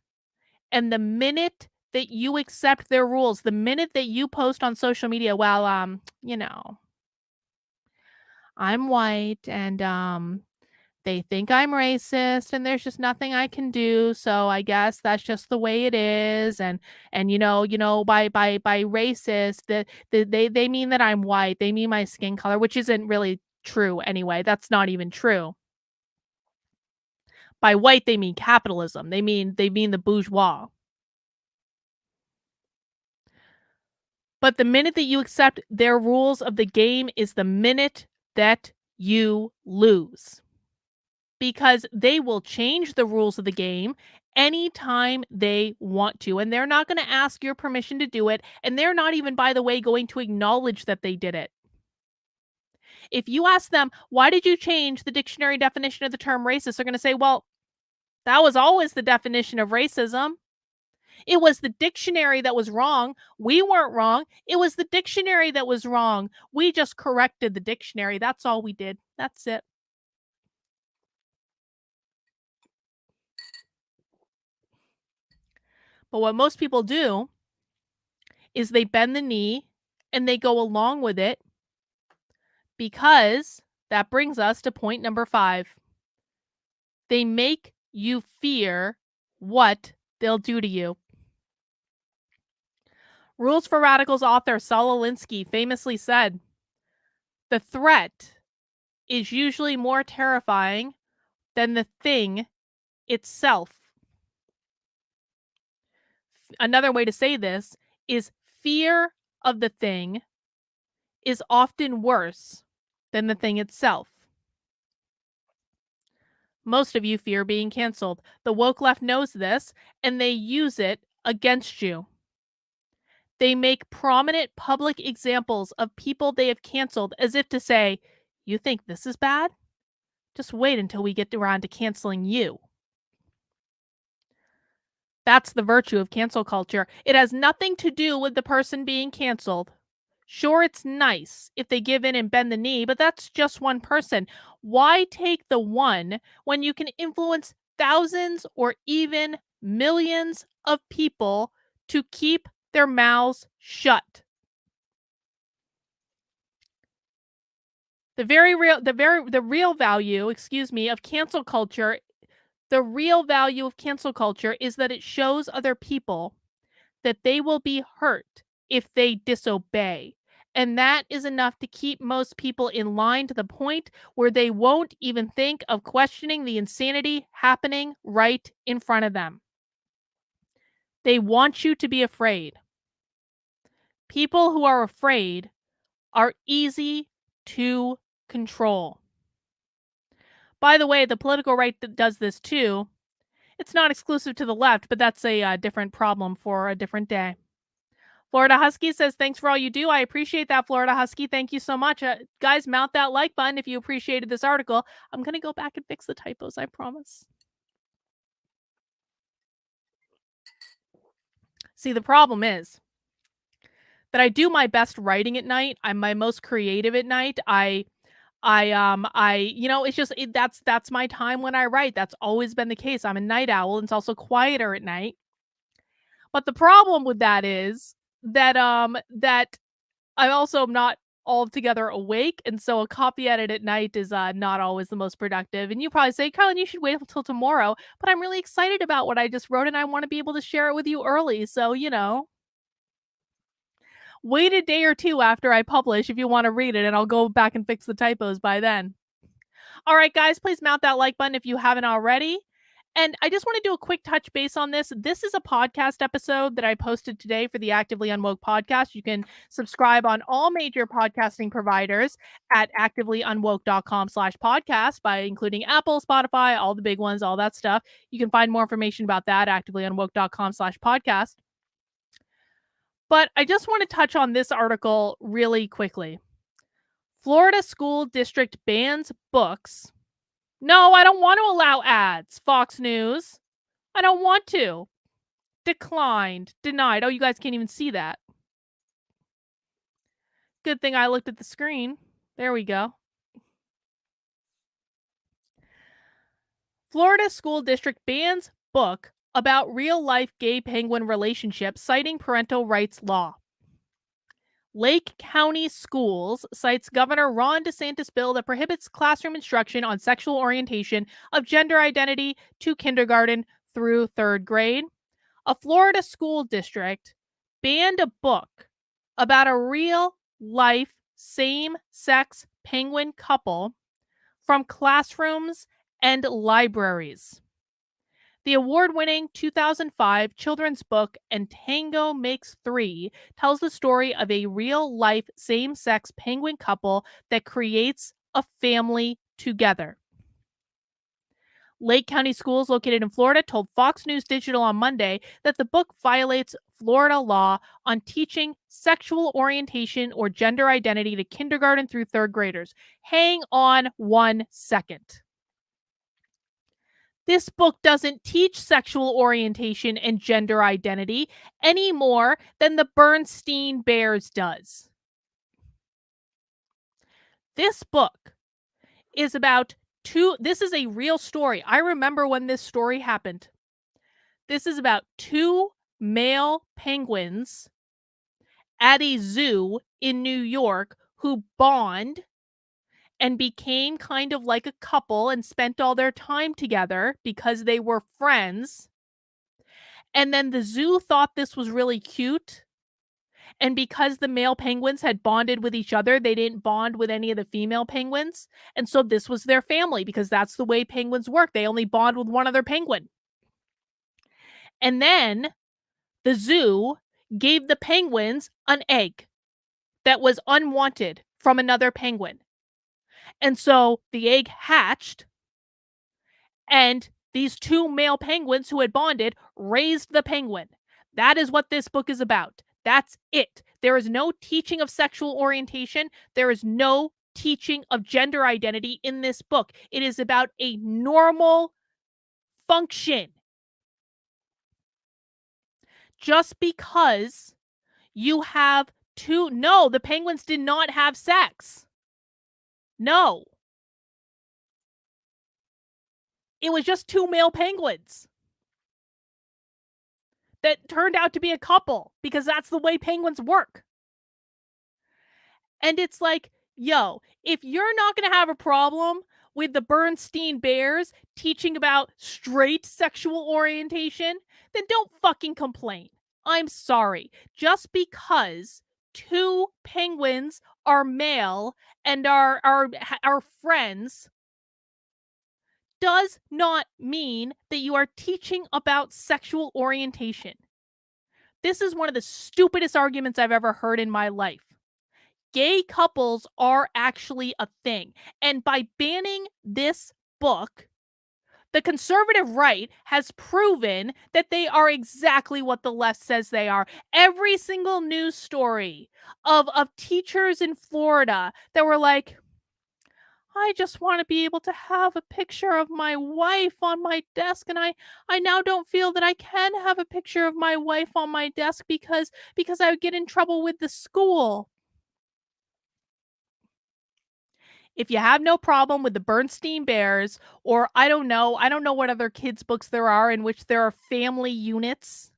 And the minute that you accept their rules, the minute that you post on social media, well, I'm white and they think I'm racist and there's just nothing I can do, so I guess that's just the way it is, and by racist, they mean that I'm white, they mean my skin color, which isn't really true anyway, that's not even true. By white, they mean capitalism, they mean the bourgeois. But the minute that you accept their rules of the game is the minute that you lose. Because they will change the rules of the game anytime they want to, and they're not gonna ask your permission to do it, and they're not even, by the way, going to acknowledge that they did it. If you ask them, "Why did you change the dictionary definition of the term racist?" They're gonna say, "Well, that was always the definition of racism. It was the dictionary that was wrong. We weren't wrong. It was the dictionary that was wrong. We just corrected the dictionary. That's all we did. That's it." But what most people do is they bend the knee and they go along with it because that brings us to point number 5. They make you fear what they'll do to you. Rules for Radicals author Saul Alinsky famously said, "The threat is usually more terrifying than the thing itself." Another way to say this is fear of the thing is often worse than the thing itself. Most of you fear being canceled. The woke left knows this, and they use it against you. They make prominent public examples of people they have canceled as if to say, "You think this is bad? Just wait until we get around to canceling you." That's the virtue of cancel culture. It has nothing to do with the person being canceled. Sure, it's nice if they give in and bend the knee, but that's just one person. Why take the one when you can influence thousands or even millions of people to keep their mouths shut? The real value, of cancel culture, the real value of cancel culture is that it shows other people that they will be hurt if they disobey. And that is enough to keep most people in line to the point where they won't even think of questioning the insanity happening right in front of them. They want you to be afraid. People who are afraid are easy to control. By the way, the political right that does this too. It's not exclusive to the left, but that's a different problem for a different day. Florida Husky says, "Thanks for all you do." I appreciate that, Florida Husky. Thank you so much. Guys, mount that like button if you appreciated this article. I'm going to go back and fix the typos, I promise. See, the problem is that I do my best writing at night. I'm my most creative at night. It's just that's my time when I write. That's always been the case. I'm a night owl, and it's also quieter at night. But the problem with that is that I also am not altogether awake, and so a copy edit at night is not always the most productive. And you probably say, "Carlin, you should wait until tomorrow." But I'm really excited about what I just wrote, and I want to be able to share it with you early. So wait a day or two after I publish if you want to read it, and I'll go back and fix the typos by then. All right, guys, please mount that like button if you haven't already. And I just want to do a quick touch base on this. This is a podcast episode that I posted today for the Actively Unwoke podcast. You can subscribe on all major podcasting providers at activelyunwoke.com/podcast by including Apple, Spotify, all the big ones, all that stuff. You can find more information about that at activelyunwoke.com/podcast. But I just want to touch on this article really quickly. Florida school district bans books. No, I don't want to allow ads, Fox News. I don't want to. Declined. Denied. Oh, you guys can't even see that. Good thing I looked at the screen. There we go. Florida school district bans book about real-life gay penguin relationships, citing parental rights law. Lake County Schools cites Governor Ron DeSantis' bill that prohibits classroom instruction on sexual orientation of gender identity to kindergarten through third grade. A Florida school district banned a book about a real life same sex penguin couple from classrooms and libraries. The award-winning 2005 children's book And Tango Makes Three tells the story of a real-life same-sex penguin couple that creates a family together. Lake County Schools, located in Florida, told Fox News Digital on Monday that the book violates Florida law on teaching sexual orientation or gender identity to kindergarten through third graders. Hang on 1 second. This book doesn't teach sexual orientation and gender identity any more than the Bernstein Bears does. This book is about this is a real story. I remember when this story happened. This is about two male penguins at a zoo in New York who bond and became kind of like a couple and spent all their time together because they were friends. And then the zoo thought this was really cute. And because the male penguins had bonded with each other, they didn't bond with any of the female penguins. And so this was their family because that's the way penguins work. They only bond with one other penguin. And then the zoo gave the penguins an egg that was unwanted from another penguin. And so the egg hatched, and these two male penguins who had bonded raised the penguin. That is what this book is about. That's it. There is no teaching of sexual orientation. There is no teaching of gender identity in this book. It is about a normal function. Just because you have two, no, the penguins did not have sex. No. It was just two male penguins that turned out to be a couple because that's the way penguins work. And it's like, yo, if you're not going to have a problem with the Bernstein Bears teaching about straight sexual orientation, then don't fucking complain. I'm sorry. Just because two penguins are male and are friends does not mean that you are teaching about sexual orientation. This is one of the stupidest arguments I've ever heard in my life. Gay couples are actually a thing. And by banning this book, the conservative right has proven that they are exactly what the left says they are. Every single news story of teachers in Florida that were like, I just want to be able to have a picture of my wife on my desk, and I now don't feel that I can have a picture of my wife on my desk because I would get in trouble with the school. If you have no problem with the Bernstein Bears, or I don't know what other kids' books there are in which there are family units.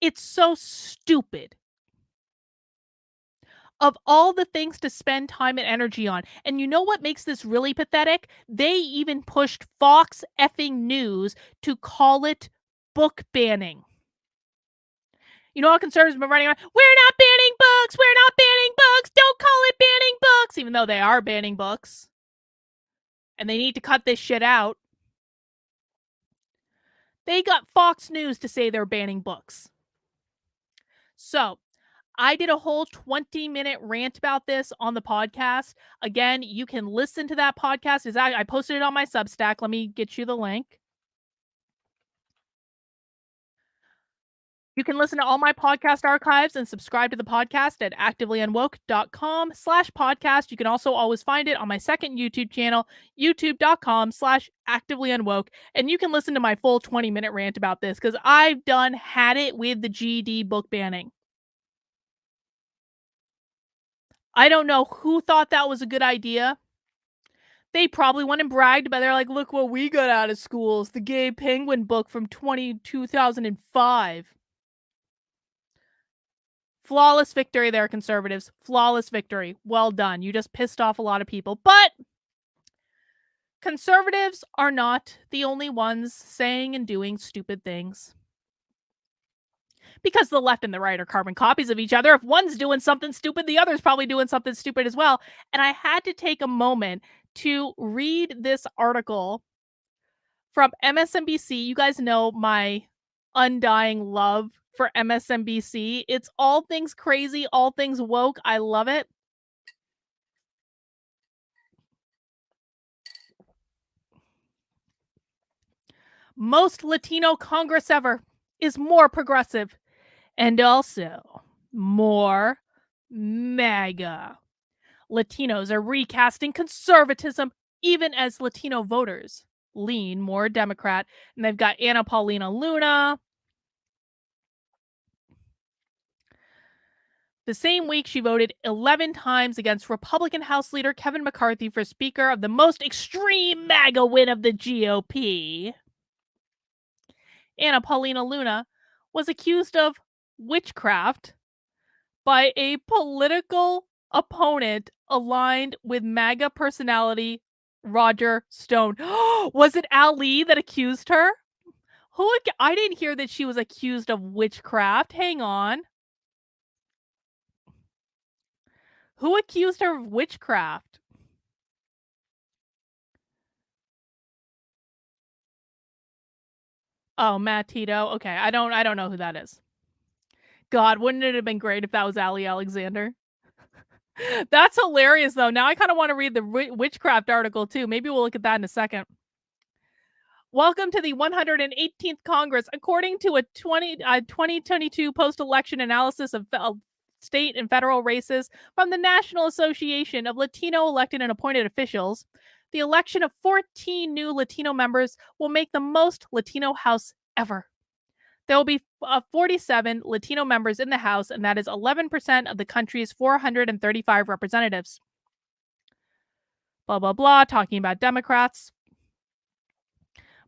It's so stupid. Of all the things to spend time and energy on. And you know what makes this really pathetic? They even pushed Fox effing News to call it book banning. You know how conservatives have been running around, we're not banning books, we're not banning books, don't call it banning books, even though they are banning books. And they need to cut this shit out. They got Fox News to say they're banning books. So, I did a whole 20-minute rant about this on the podcast. Again, you can listen to that podcast. I posted it on my Substack. Let me get you the link. You can listen to all my podcast archives and subscribe to the podcast at activelyunwoke.com/podcast. You can also always find it on my second YouTube channel, youtube.com/activelyunwoke. And you can listen to my full 20-minute rant about this because I've had it with the GD book banning. I don't know who thought that was a good idea. They probably went and bragged, but they're like, look what we got out of schools. The Gay Penguin book from 2005. Flawless victory there, conservatives. Flawless victory. Well done. You just pissed off a lot of people. But conservatives are not the only ones saying and doing stupid things. Because the left and the right are carbon copies of each other. If one's doing something stupid, the other's probably doing something stupid as well. And I had to take a moment to read this article from MSNBC. You guys know my undying love for MSNBC. It's all things crazy, all things woke. I love it. Most Latino Congress ever is more progressive and also more MAGA. Latinos are recasting conservatism even as Latino voters lean more Democrat. And they've got Ana Paulina Luna. The same week, she voted 11 times against Republican House Leader Kevin McCarthy for Speaker of the most extreme MAGA win of the GOP. Ana Paulina Luna was accused of witchcraft by a political opponent aligned with MAGA personality Roger Stone. Was it Ali that accused her? I didn't hear that she was accused of witchcraft. Hang on. Who accused her of witchcraft? Oh, Matt Tito. Okay, I don't know who that is. God, wouldn't it have been great if that was Ali Alexander? That's hilarious, though. Now I kind of want to read the witchcraft article, too. Maybe we'll look at that in a second. Welcome to the 118th Congress. According to a 2022 post-election analysis of state and federal races from the National Association of Latino Elected and Appointed Officials, the election of 14 new Latino members will make the most Latino House ever. There will be 47 Latino members in the House, and that is 11% of the country's 435 representatives. Blah, blah, blah, talking about Democrats.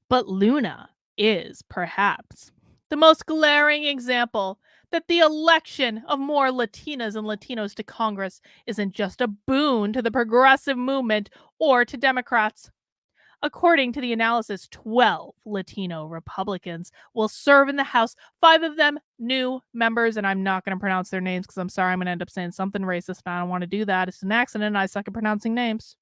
But Luna is perhaps the most glaring example that the election of more Latinas and Latinos to Congress isn't just a boon to the progressive movement or to Democrats. According to the analysis, 12 Latino Republicans will serve in the House, 5 of them new members, and I'm not going to pronounce their names because I'm sorry, I'm going to end up saying something racist, and I don't want to do that. It's an accident, and I suck at pronouncing names.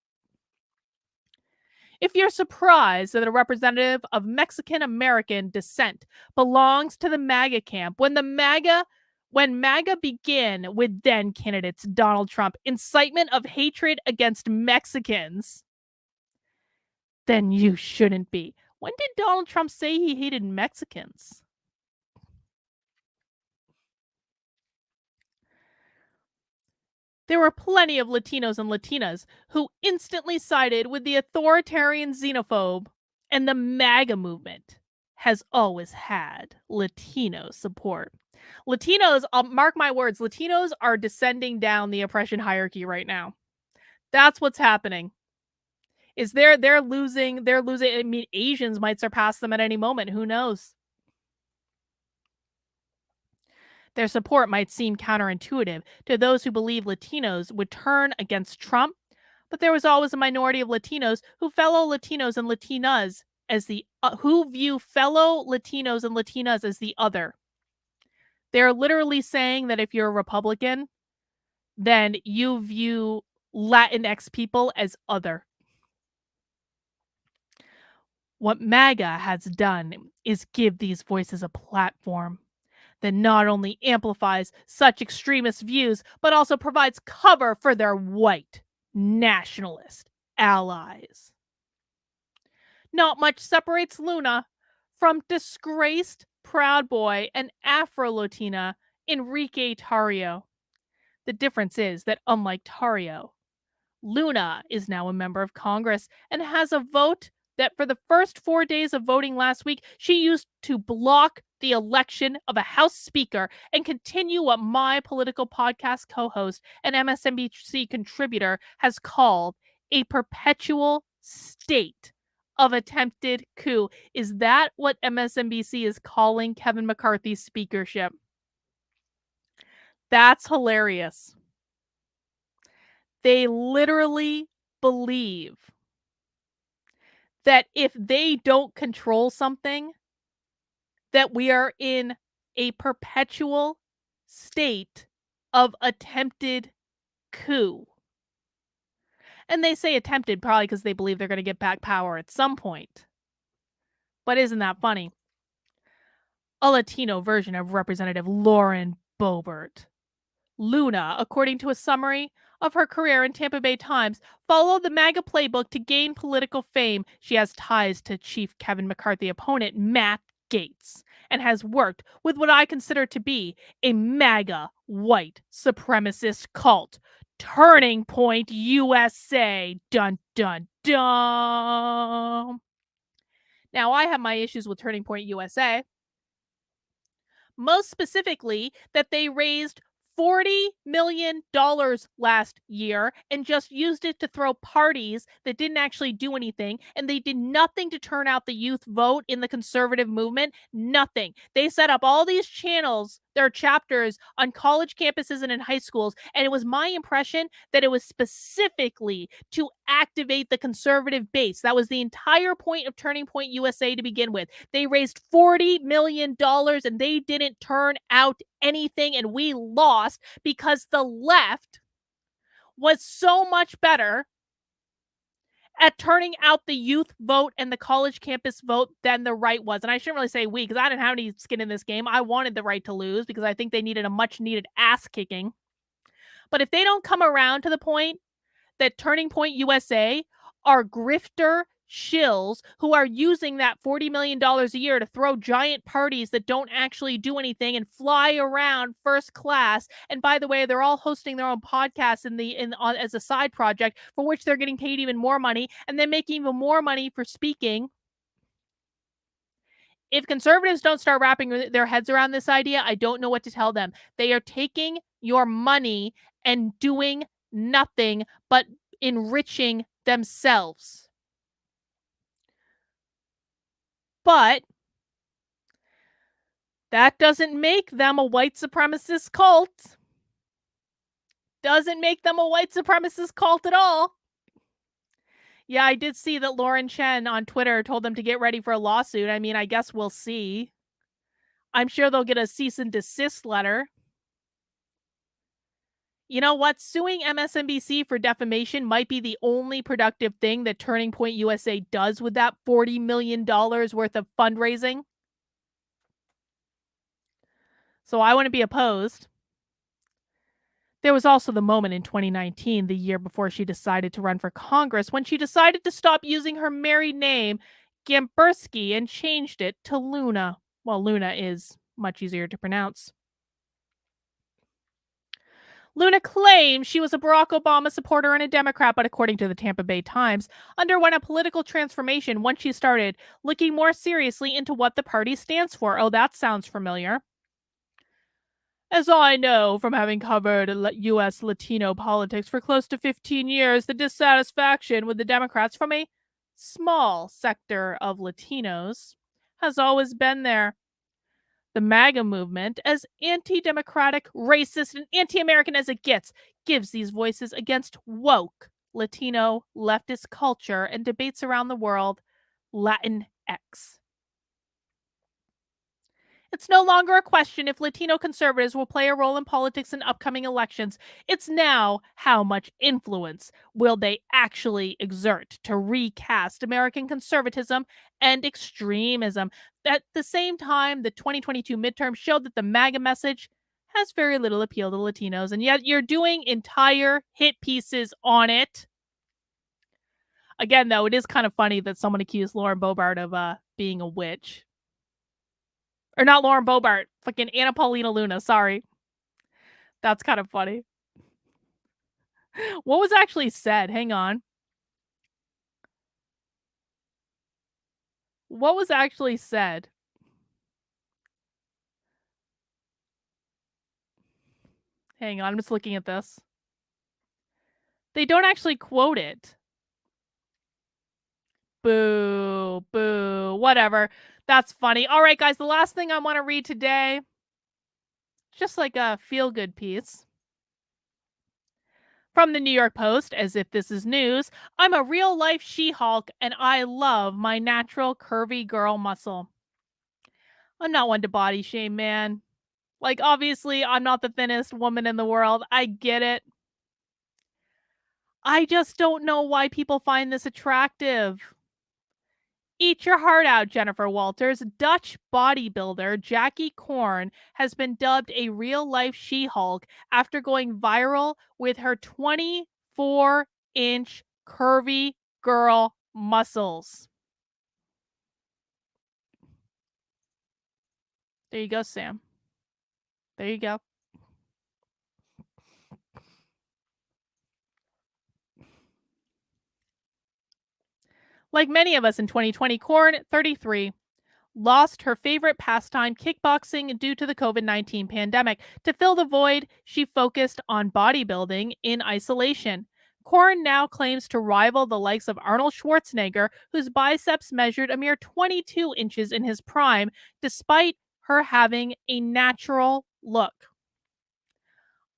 If you're surprised that a representative of Mexican American descent belongs to the MAGA camp, when MAGA began with then candidates Donald Trump incitement of hatred against Mexicans, then you shouldn't be. When did Donald Trump say he hated Mexicans? There were plenty of Latinos and Latinas who instantly sided with the authoritarian xenophobe, and the MAGA movement has always had Latino support. Latinos, mark my words, Latinos are descending down the oppression hierarchy right now. That's what's happening. Is they're losing. I mean, Asians might surpass them at any moment. Who knows? Their support might seem counterintuitive to those who believe Latinos would turn against Trump, but there was always a minority of Latinos who fellow Latinos and Latinas as who view fellow Latinos and Latinas as the other. They're literally saying that if you're a Republican, then you view Latinx people as other. What MAGA has done is give these voices a platform that not only amplifies such extremist views, but also provides cover for their white nationalist allies. Not much separates Luna from disgraced Proud Boy and Afro-Latina Enrique Tarrio. The difference is that unlike Tarrio, Luna is now a member of Congress and has a vote that for the first 4 days of voting last week, she used to block the election of a House Speaker and continue what my political podcast co-host and MSNBC contributor has called a perpetual state of attempted coup. Is that what MSNBC is calling Kevin McCarthy's speakership? That's hilarious. They literally believe that if they don't control something, that we are in a perpetual state of attempted coup. And they say attempted probably because they believe they're going to get back power at some point. But isn't that funny? A Latino version of Representative Lauren Boebert. Luna, according to a summary of her career in Tampa Bay Times, followed the MAGA playbook to gain political fame. She has ties to Chief Kevin McCarthy opponent Matt Gaetz and has worked with what I consider to be a MAGA white supremacist cult. Turning Point USA. Dun dun dun. Now, I have my issues with Turning Point USA. Most specifically, that they raised $40 million last year and just used it to throw parties that didn't actually do anything. And they did nothing to turn out the youth vote in the conservative movement. Nothing. They set up all these channels, their chapters on college campuses and in high schools. And it was my impression that it was specifically to activate the conservative base. That was the entire point of Turning Point USA to begin with. They raised $40 million and they didn't turn out anything, and we lost because the left was so much better at turning out the youth vote and the college campus vote than the right was. And I shouldn't really say we, because I didn't have any skin in this game. I wanted the right to lose because I think they needed a much needed ass kicking. But if they don't come around to the point that Turning Point USA are grifter shills who are using that $40 million a year to throw giant parties that don't actually do anything and fly around first class. And by the way, they're all hosting their own podcasts as a side project for which they're getting paid even more money and then making even more money for speaking. If conservatives don't start wrapping their heads around this idea, I don't know what to tell them. They are taking your money and doing nothing but enriching themselves. But that doesn't make them a white supremacist cult. Doesn't make them a white supremacist cult at all. Yeah, I did see that Lauren Chen on Twitter told them to get ready for a lawsuit. I mean, I guess we'll see. I'm sure they'll get a cease and desist letter. You know what? Suing MSNBC for defamation might be the only productive thing that Turning Point USA does with that $40 million worth of fundraising. So I wouldn't be opposed. There was also the moment in 2019, the year before she decided to run for Congress, when she decided to stop using her married name, Gamberski, and changed it to Luna. Well, Luna is much easier to pronounce. Luna claims she was a Barack Obama supporter and a Democrat, but according to the Tampa Bay Times, underwent a political transformation once she started looking more seriously into what the party stands for. Oh, that sounds familiar. As I know from having covered U.S. Latino politics for close to 15 years, the dissatisfaction with the Democrats from a small sector of Latinos has always been there. The MAGA movement, as anti-democratic, racist, and anti-American as it gets, gives these voices against woke Latino leftist culture and debates around the world, Latinx. It's no longer a question if Latino conservatives will play a role in politics in upcoming elections. It's now how much influence will they actually exert to recast American conservatism and extremism. At the same time, the 2022 midterms showed that the MAGA message has very little appeal to Latinos, and yet you're doing entire hit pieces on it. Again, though, it is kind of funny that someone accused Lauren Boebert of being a witch. Or not Lauren Boebert, fucking Anna Paulina Luna, sorry. That's kind of funny. What was actually said? Hang on. What was actually said? Hang on, I'm just looking at this. They don't actually quote it. Boo, boo, whatever. That's funny. All right, guys, the last thing I want to read today. just like a feel good piece. From the New York Post, as if this is news, I'm a real life SheHulk and I love my natural curvy girl muscle. I'm not one to body shame, man. Like, obviously, I'm not the thinnest woman in the world. I get it. I just don't know why people find this attractive. Eat your heart out, Jennifer Walters. Dutch bodybuilder Jackie Korn has been dubbed a real life She Hulk after going viral with her 24-inch curvy girl muscles. There you go, Sam. There you go. Like many of us in 2020, Korn, 33, lost her favorite pastime, kickboxing, due to the COVID-19 pandemic. To fill the void, she focused on bodybuilding in isolation. Korn now claims to rival the likes of Arnold Schwarzenegger, whose biceps measured a mere 22 inches in his prime, despite her having a natural look.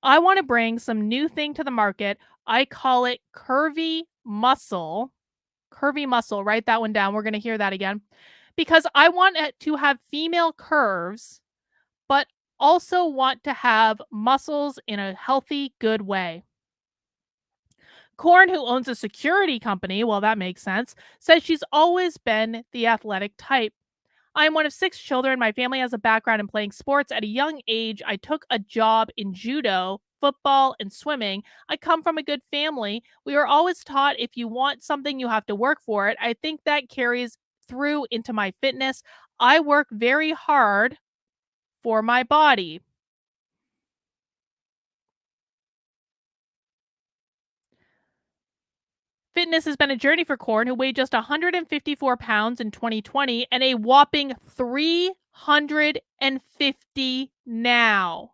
I want to bring some new thing to the market. I call it curvy muscle. Curvy muscle, write that one down. We're going to hear that again. Because I want it to have female curves, but also want to have muscles in a healthy, good way. Korn, who owns a security company, well, that makes sense, says she's always been the athletic type. I am one of 6 children. My family has a background in playing sports. At a young age, I took a job in judo, football, and swimming. I come from a good family. We were always taught if you want something, you have to work for it. I think that carries through into my fitness. I work very hard for my body. Fitness has been a journey for Korn, who weighed just 154 pounds in 2020 and a whopping 350 now.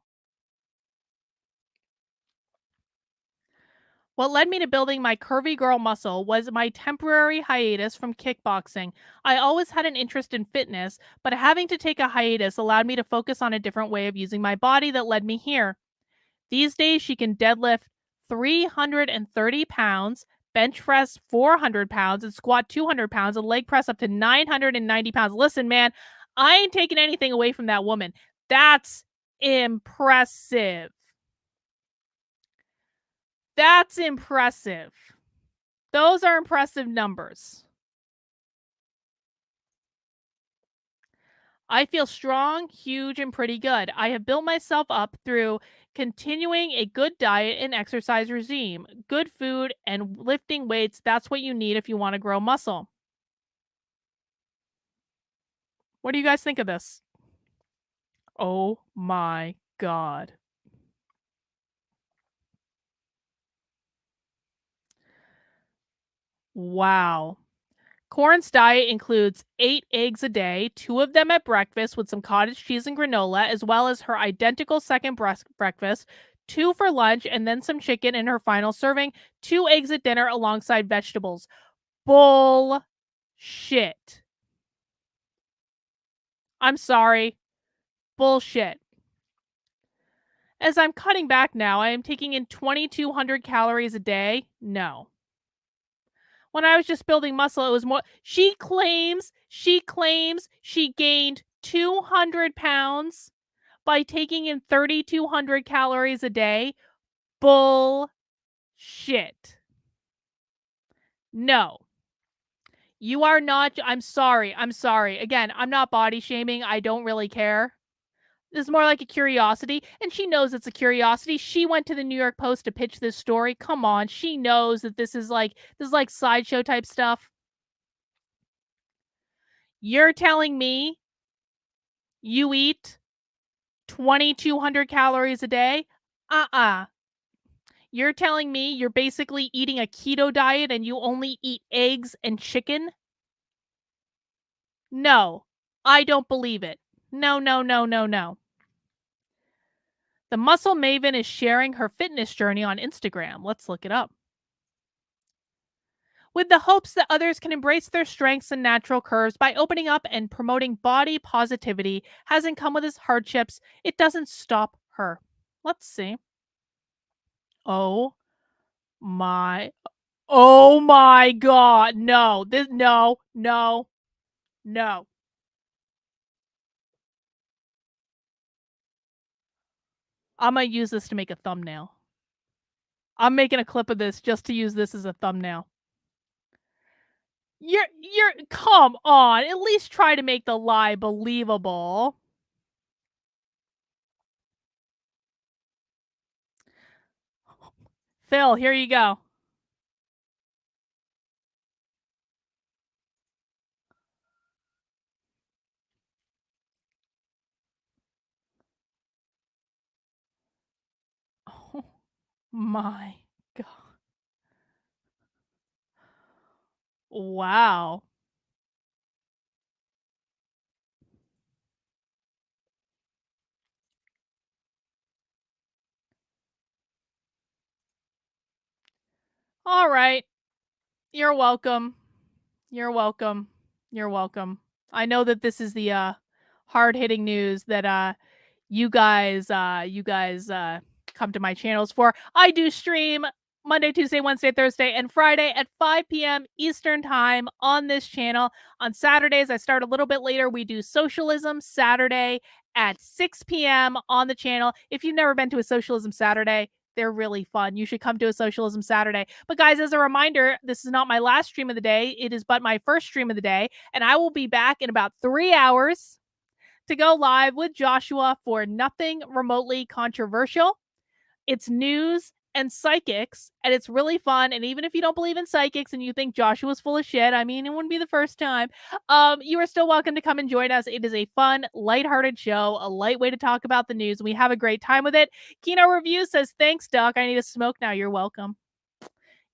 What led me to building my curvy girl muscle was my temporary hiatus from kickboxing. I always had an interest in fitness, but having to take a hiatus allowed me to focus on a different way of using my body that led me here. These days, she can deadlift 330 pounds, bench press 400 pounds, and squat 200 pounds, and leg press up to 990 pounds. Listen, man, I ain't taking anything away from that woman. That's impressive. That's impressive. Those are impressive numbers. I feel strong, huge, and pretty good. I have built myself up through continuing a good diet and exercise regime, good food, and lifting weights. That's what you need if you want to grow muscle. What do you guys think of this? Oh my God. Wow. Corn's diet includes 8 eggs a day, 2 of them at breakfast with some cottage cheese and granola, as well as her identical second breakfast, 2 for lunch, and then some chicken in her final serving, 2 eggs at dinner alongside vegetables. Bullshit. I'm sorry. Bullshit. As I'm cutting back now, I am taking in 2,200 calories a day. No. When I was just building muscle, it was more. She claims she gained 200 pounds by taking in 3,200 calories a day. Bullshit. No, you are not. I'm sorry. I'm sorry. Again, I'm not body shaming. I don't really care. This is more like a curiosity, and she knows it's a curiosity. She went to the New York Post to pitch this story. Come on, she knows that this is like sideshow type stuff. You're telling me you eat 2,200 calories a day? Uh-uh. You're telling me you're basically eating a keto diet and you only eat eggs and chicken? No, I don't believe it. No, no, no, no, no. The muscle maven is sharing her fitness journey on Instagram. Let's look it up. With the hopes that others can embrace their strengths and natural curves by opening up and promoting body positivity hasn't come with its hardships. It doesn't stop her. Let's see. Oh my oh my god. No. No. Imma use this to make a thumbnail. I'm making a clip of this just to use this as a thumbnail. You're come on, at least try to make the lie believable. Phil, here you go. Oh my god. Wow. Alright. You're welcome. You're welcome. You're welcome. I know that this is the, hard-hitting news that, you guys come to my channels for. I do stream Monday, Tuesday, Wednesday, Thursday, and Friday at 5 PM Eastern Time on this channel. On Saturdays, I start a little bit later. We do Socialism Saturday at 6 PM on the channel. If you've never been to a Socialism Saturday, they're really fun. You should come to a Socialism Saturday. But guys, as a reminder, this is not my last stream of the day. It is but my first stream of the day, and I will be back in about 3 hours to go live with Joshua for Nothing Remotely Controversial. It's news and psychics, and it's really fun. And even if you don't believe in psychics and you think Joshua's full of shit, I mean, it wouldn't be the first time. You are still welcome to come and join us. It is a fun, lighthearted show, a light way to talk about the news. We have a great time with it. Kino Review says, "Thanks, Duck. I need a smoke now." You're welcome.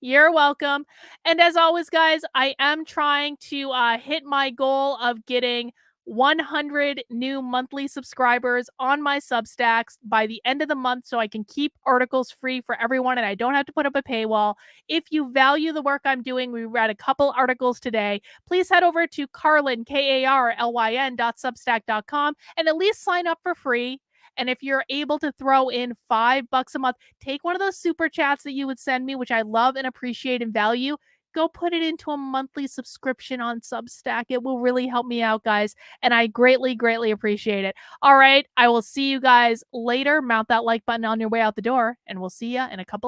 You're welcome. And as always, guys, I am trying to hit my goal of getting 100 new monthly subscribers on my Substacks by the end of the month so I can keep articles free for everyone and I don't have to put up a paywall. If you value the work I'm doing, we read a couple articles today. Please head over to Carlyn, KARLYN.substack.com, and at least sign up for free. And if you're able to throw in $5 a month, take one of those super chats that you would send me, which I love and appreciate and value. Go put it into a monthly subscription on Substack. It will really help me out, guys. And I greatly, greatly appreciate it. All right. I will see you guys later. Mount that like button on your way out the door, and we'll see you in a couple